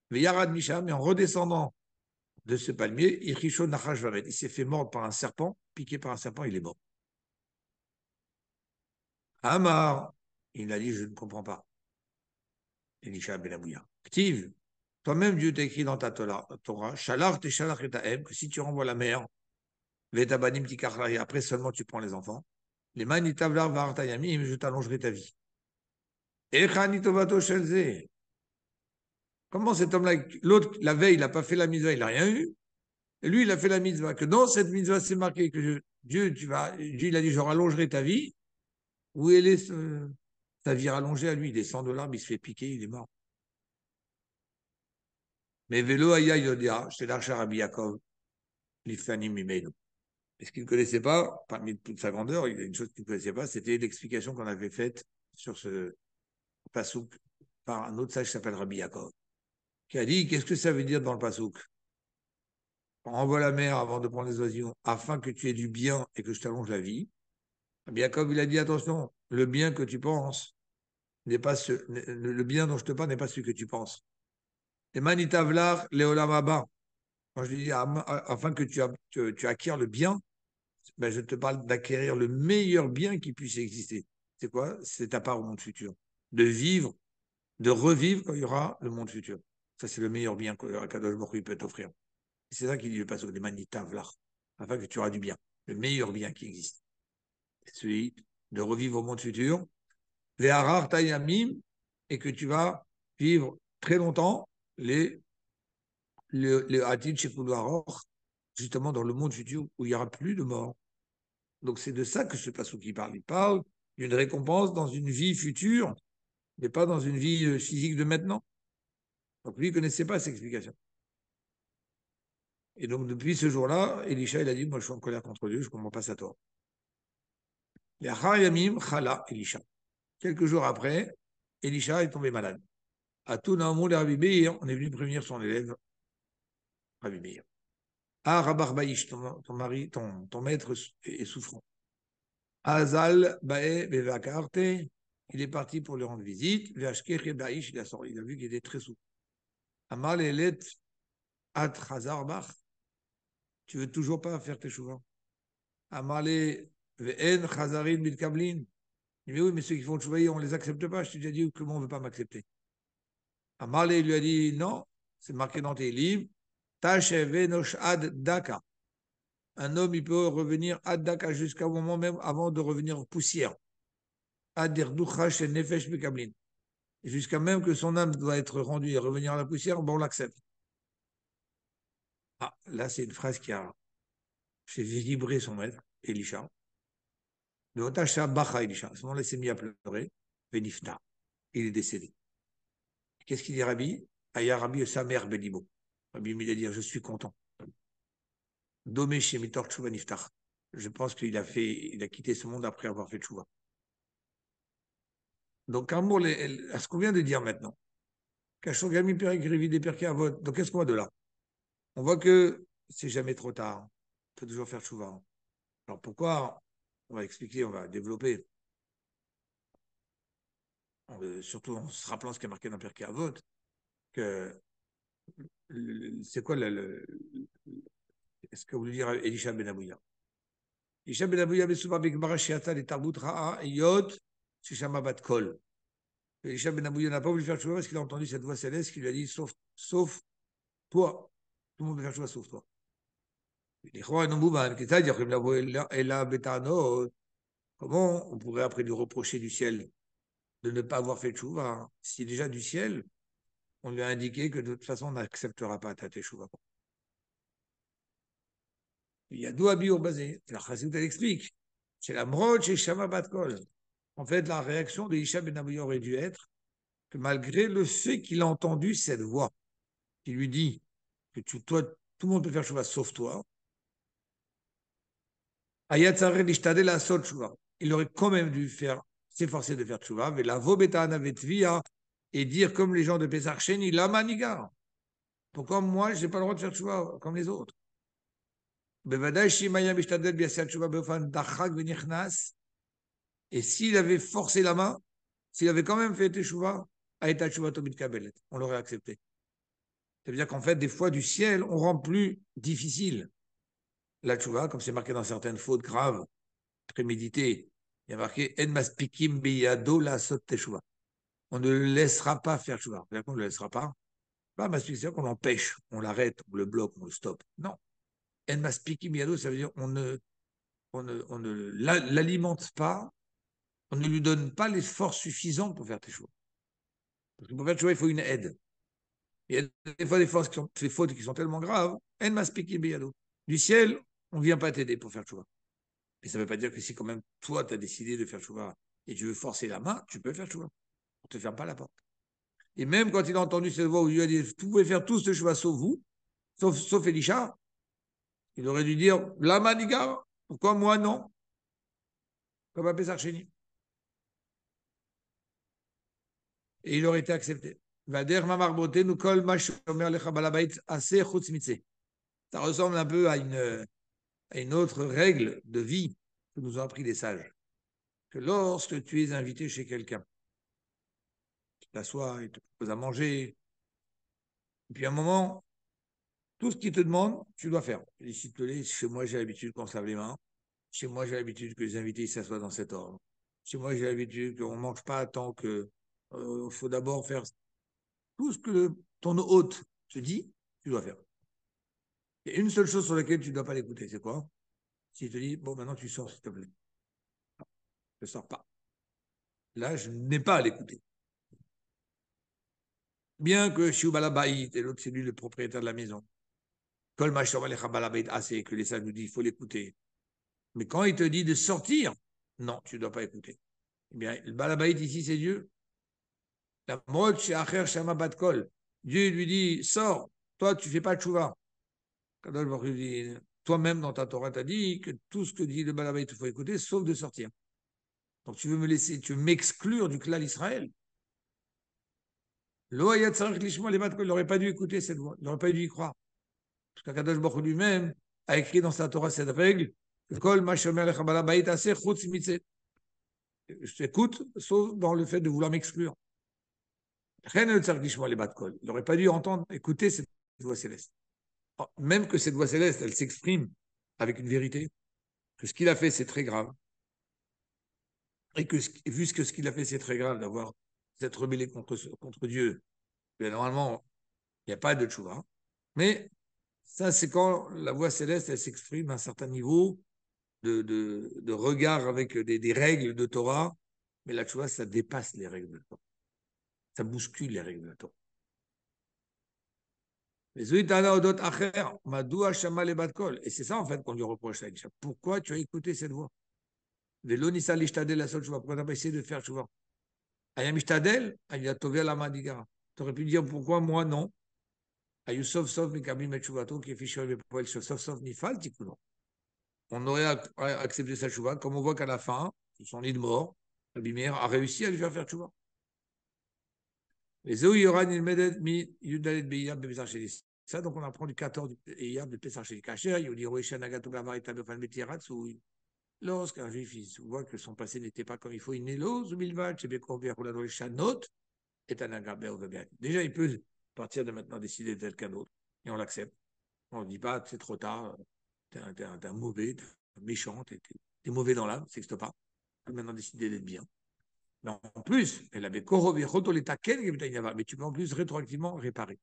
Le Yarad Misham, et en redescendant de ce palmier, il s'est fait mordre par un serpent, piqué par un serpent, il est mort. Amar, il a dit, je ne comprends pas. Elisha ben Abouya. Active. Toi-même, Dieu t'a écrit dans ta Torah, Shalach te Shalach et ta'em, que si tu renvoies la mer, Vetabanim tikachlari, après seulement tu prends les enfants, les manitavlar vartayami, je t'allongerai ta vie. Echanitovato shelze. Comment cet homme-là, l'autre, la veille, il n'a pas fait la mitzvah, il n'a rien eu. Et lui, il a fait la mitzvah. Que dans cette mitzvah, c'est marqué que Dieu, Dieu, il a dit, je rallongerai ta vie. Où est sa vie rallongée à lui? Il descend de l'arbre, il se fait piquer, il est mort. Mais Velo Aya Yodia, c'est l'archer Rabbi Yaakov, l'Iftanim Imenu. Et ce qu'il ne connaissait pas, parmi toute sa grandeur, il y a une chose qu'il ne connaissait pas, c'était l'explication qu'on avait faite sur ce pasouk par un autre sage qui s'appelle Rabbi Yaakov, qui a dit, qu'est-ce que ça veut dire dans le pasouk? On renvoie la mer avant de prendre les oisillons, afin que tu aies du bien et que je t'allonge la vie. Rabbi Yaakov, il a dit, attention, le bien que tu penses n'est pas le bien dont je te parle n'est pas celui que tu penses. Les manitavlar, les olamaba. Quand je dis afin que tu acquières le bien, ben je te parle d'acquérir le meilleur bien qui puisse exister. C'est quoi? C'est ta part au monde futur. De vivre, de revivre quand il y aura le monde futur. Ça, c'est le meilleur bien que Kadosh Baruch Hu peut t'offrir. C'est ça qu'il dit le passage des manitavlar, afin que tu auras du bien, le meilleur bien qui existe. C'est celui de revivre au monde futur, les harar tayamim, et que tu vas vivre très longtemps les le Hatid Shekulu Aror, justement dans le monde futur où il n'y aura plus de mort. Donc c'est de ça que ce passouk qui parle. Il parle d'une récompense dans une vie future, mais pas dans une vie physique de maintenant. Donc lui, il ne connaissait pas cette explication. Et donc depuis ce jour-là, Elisha, il a dit, moi je suis en colère contre Dieu, je ne comprends pas sa tort. Yamim Chala Elisha. Quelques jours après, Elisha est tombé malade. À tout Naomoul et Rabbi Meir, on est venu prévenir son élève, Rabbi Meir. Ah, Rabarbaïch, ton mari, ton maître est souffrant. Azal Bae Bevakarte, il est parti pour lui rendre visite. Vashkech Baïch, il a vu qu'il était très souffrant. Amal Elet At Hazarbach, tu veux toujours pas faire tes chouvas. Amal Ve'en Chazarin Bilkablin. Il dit, mais oui, mais ceux qui font le chouvaï, on ne les accepte pas. Je t'ai déjà dit comment on ne veut pas m'accepter. Amalé lui a dit, non, c'est marqué dans tes livres. Tachevenosh ad daka. Un homme, il peut revenir ad daka jusqu'au moment même avant de revenir en poussière. Ad dirduchash nefesh bekablin. Jusqu'à même que son âme doit être rendue et revenir à la poussière, bon, on l'accepte. Ah, là, c'est une phrase qui a fait vibrer son maître, Elisha. Le Otasha Bacha Elisha. À ce moment-là, il s'est mis à pleurer. Venifta. Il est décédé. Qu'est-ce qu'il dit Rabbi? Aya Rabbi Samer Benibo. Rabbi il a dit, je suis content. Domé chez Mitor Tchouva Niftar. Je pense qu'il a quitté ce monde après avoir fait Tchouva. Donc, à ce qu'on vient de dire maintenant, Kachogami Perigrivi des Perkei Avot. Donc, qu'est-ce qu'on voit de là? On voit que c'est jamais trop tard. On peut toujours faire Tchouva. Alors, pourquoi? On va expliquer, on va développer. Surtout en se rappelant ce qui est marqué dans Perkei Avot, que c'est quoi ce que voulait dire Elisha Ben Abouya? Elisha Ben Abouya Besouba Bigmara Shiata les Tarbut Ra'a Yot Shishama Bat Kol. Elisha Ben Abouya n'a pas voulu faire Tchouva parce qu'il a entendu cette voix céleste qui lui a dit sauf toi. Tout le monde veut faire Tchouva sauf toi. Comment on pourrait après lui reprocher du ciel de ne pas avoir fait Tchouva si déjà du ciel on lui a indiqué que de toute façon on n'acceptera pas ta Tchouva. Il y a deux habits au basé. La Chassidut elle explique. C'est la mroche et Shama Batkol. En fait, la réaction de Isha Ben Abouya aurait dû être que malgré le fait qu'il a entendu cette voix qui lui dit que toi, tout le monde peut faire Shuvah sauf toi, il aurait quand même dû s'efforcer de faire Shuvah, mais la Vobeta Anavetvia et dire comme les gens de Pesach Sheni, la maniga. Pourquoi moi, je n'ai pas le droit de faire Shuvah comme les autres? Et s'il avait forcé la main, s'il avait quand même fait Teshuvah, on l'aurait accepté. Ça veut dire qu'en fait, des fois, du ciel, on rend plus difficile la tchouva, comme c'est marqué dans certaines fautes graves, très méditées. Il y a marqué En maspikim biyado la sot teshuva. On ne le laissera pas faire tchouva. C'est-à-dire qu'on ne le laissera pas. Pas maspik, c'est-à-dire qu'on l'empêche, on l'arrête, on le bloque, on le stoppe. Non. En maspikim biyado, ça veut dire on ne l'alimente pas, on ne lui donne pas les forces suffisantes pour faire teshuva. Parce que pour faire teshuva, il faut une aide. Il y a des fois des fautes qui sont tellement graves. En maspikim biyado. Du ciel, on ne vient pas t'aider pour faire tchouva. Mais ça ne veut pas dire que si quand même toi, tu as décidé de faire tchouva et tu veux forcer la main, tu peux faire tchouva. On ne te ferme pas la porte. Et même quand il a entendu cette voix où il lui a dit, vous pouvez faire tous ce tchouva sauf vous, sauf Elisha, il aurait dû dire, la maniga, pourquoi moi non? Comme à Pesach Sheni. Et il aurait été accepté. Ça ressemble un peu à une autre règle de vie que nous ont appris les sages. Que lorsque tu es invité chez quelqu'un, tu t'assois, il te propose à manger, et puis à un moment, tout ce qu'il te demande, tu dois faire. S'il te plaît, chez moi, j'ai l'habitude qu'on se lave les mains. Chez moi, j'ai l'habitude que les invités s'assoient dans cet ordre. Chez moi, j'ai l'habitude qu'on ne mange pas tant que faut d'abord faire tout ce que ton hôte te dit, tu dois faire. Il y a une seule chose sur laquelle tu ne dois pas l'écouter, c'est quoi? S'il te dit, bon, maintenant tu sors, s'il te plaît. Non, je ne sors pas. Là, je n'ai pas à l'écouter. Bien que Shiu Balabaït et l'autre, c'est lui le propriétaire de la maison. Kol Mashom Alecha Balabaït, assez que les sages nous disent, il faut l'écouter. Mais quand il te dit de sortir, non, tu ne dois pas écouter. Eh bien, le Balabaït ici, c'est Dieu. La mode chez Acher Shama Bat Kol. Dieu lui dit, sors, toi, tu ne fais pas de chouva. Kadosh Baruch Hu dit, toi-même, dans ta Torah, tu as dit que tout ce que dit le Balabaït, il faut écouter, sauf de sortir. Donc, tu veux me laisser, tu veux m'exclure du clan d'Israël. L'Oyat Sarach Lishma, les Bat Kol, il n'aurait pas dû écouter cette voix, il n'aurait pas dû y croire. Parce qu'Akadosh Baruch Hu lui-même a écrit dans sa Torah cette règle, Kol Mashomer Lecha Balabaït Aseh Chutz Mitzet. Je t'écoute, sauf dans le fait de vouloir m'exclure. Il n'aurait pas dû entendre, écouter cette voix céleste. Même que cette voix céleste, elle s'exprime avec une vérité, que ce qu'il a fait, c'est très grave. Et que, vu que ce qu'il a fait, c'est très grave d'avoir s'être rebellé contre Dieu, bien, normalement, il n'y a pas de tchouva. Mais ça, c'est quand la voix céleste, elle s'exprime à un certain niveau de regard avec des règles de Torah. Mais la tchouva, ça dépasse les règles de Torah. Ça bouscule les règles de Torah. Et c'est ça, en fait, qu'on lui reproche à Elisha. Pourquoi tu as écouté cette voix? Pourquoi tu n'as pas essayé de faire chouva? Tu aurais pu dire pourquoi moi non? On aurait accepté sa chouva, comme on voit qu'à la fin, sur son lit de mort, Abimeir a réussi à lui faire chouva. Ça, donc on apprend du 14 hier de Pessah chez Kacher, il dit lorsqu'un juif voit que son passé n'était pas comme il faut, il n'est l'ose ou bilvad, déjà il peut partir de maintenant décider d'être quelqu'un d'autre et on l'accepte. On ne dit pas c'est trop tard, t'es un mauvais, t'es un méchant, t'es mauvais dans l'âme, ça n'existe pas. Tu peux maintenant décider d'être bien. Mais en plus, elle avait mais tu peux en plus rétroactivement réparer.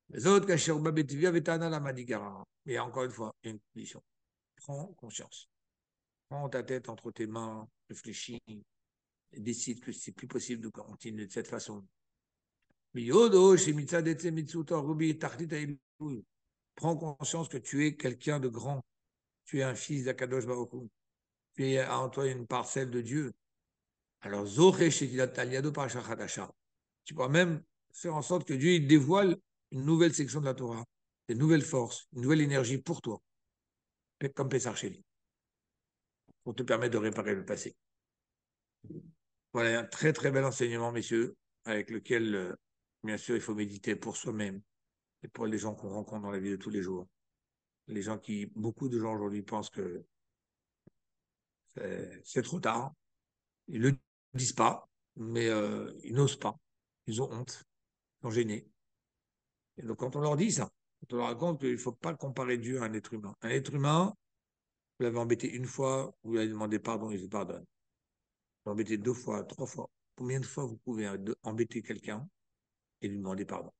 Les autres, mais encore une fois, il y a une condition. Prends conscience. Prends ta tête entre tes mains, réfléchis, et décide que c'est plus possible de continuer de cette façon. Prends conscience que tu es quelqu'un de grand. Tu es un fils d'Akadosh Baruch Hu. Tu es en toi une parcelle de Dieu. Alors, tu pourras même faire en sorte que Dieu il dévoile une nouvelle section de la Torah, des nouvelles forces, une nouvelle énergie pour toi, comme Pessar Sheli, pour te permettre de réparer le passé. Voilà un très très bel enseignement, messieurs, avec lequel, bien sûr, il faut méditer pour soi-même et pour les gens qu'on rencontre dans la vie de tous les jours. Les gens beaucoup de gens aujourd'hui pensent que c'est trop tard. Ils ne le disent pas, mais ils n'osent pas. Ils ont honte, ils sont gênés. Et donc, quand on leur dit ça, quand on leur raconte qu'il ne faut pas comparer Dieu à un être humain. Un être humain, vous l'avez embêté une fois, vous lui avez demandé pardon, il vous pardonne. Vous l'embêtez 2 fois, 3 fois. Combien de fois vous pouvez embêter quelqu'un et lui demander pardon?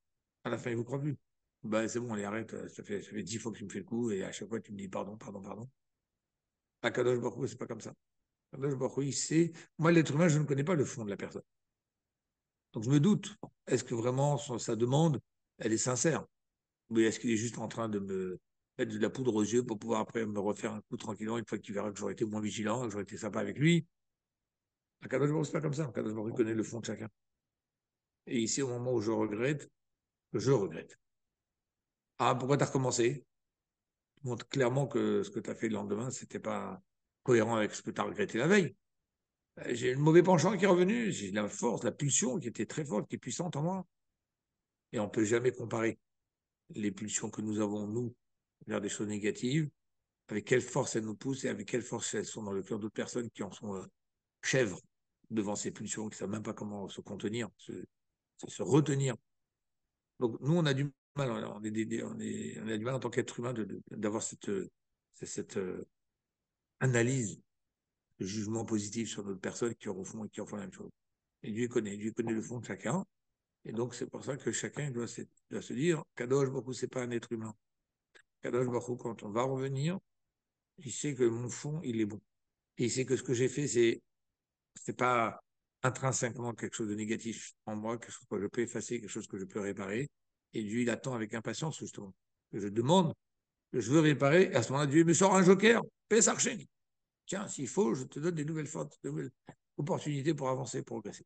À la fin, il ne vous croit plus. Ben, c'est bon, allez, arrête, ça fait 10 fois que tu me fais le coup et à chaque fois, tu me dis pardon, pardon, pardon. À Kadosh Baruch Hu, c'est pas comme ça. Kadosh Baruch Hu, il sait. Moi, l'être humain, je ne connais pas le fond de la personne. Donc, je me doute. Est-ce que vraiment sa demande, elle est sincère? Ou est-ce qu'il est juste en train de me mettre de la poudre aux yeux pour pouvoir après me refaire un coup tranquillement une fois qu'il verra que j'aurais été moins vigilant, que j'aurais été sympa avec lui? À Kadosh Baruch Hu, c'est pas comme ça. Kadosh Baruch Hu connaît le fond de chacun. Et ici, au moment où je regrette, Ah, pourquoi tu as recommencé? Montre clairement que ce que tu as fait le lendemain, c'était pas cohérent avec ce que tu as regretté la veille. J'ai le mauvais penchant qui est revenu, j'ai la force, la pulsion qui était très forte, qui est puissante en moi. Et on ne peut jamais comparer les pulsions que nous avons, nous, vers des choses négatives, avec quelle force elles nous poussent et avec quelle force elles sont dans le cœur d'autres personnes qui en sont chèvres devant ces pulsions, qui ne savent même pas comment se contenir, se retenir. Donc, nous, on a du mal, on a du mal en tant qu'être humain d'avoir cette analyse de jugement positif sur d'autres personnes qui en font la même chose. Et Dieu connaît le fond de chacun. Et donc, c'est pour ça que chacun doit se dire Kadosh Baruch Hu, ce n'est pas un être humain. Kadosh Baruch Hu, quand on va revenir, il sait que mon fond, il est bon. Et il sait que ce que j'ai fait, c'est pas intrinsèquement quelque chose de négatif en moi, quelque chose que je peux effacer, quelque chose que je peux réparer. Et Dieu, il attend avec impatience, justement, que je demande, que je veux réparer. Et à ce moment-là, Dieu me sort un joker, Pesach Sheni. Tiens, s'il faut, je te donne des nouvelles fautes, de nouvelles opportunités pour avancer, progresser.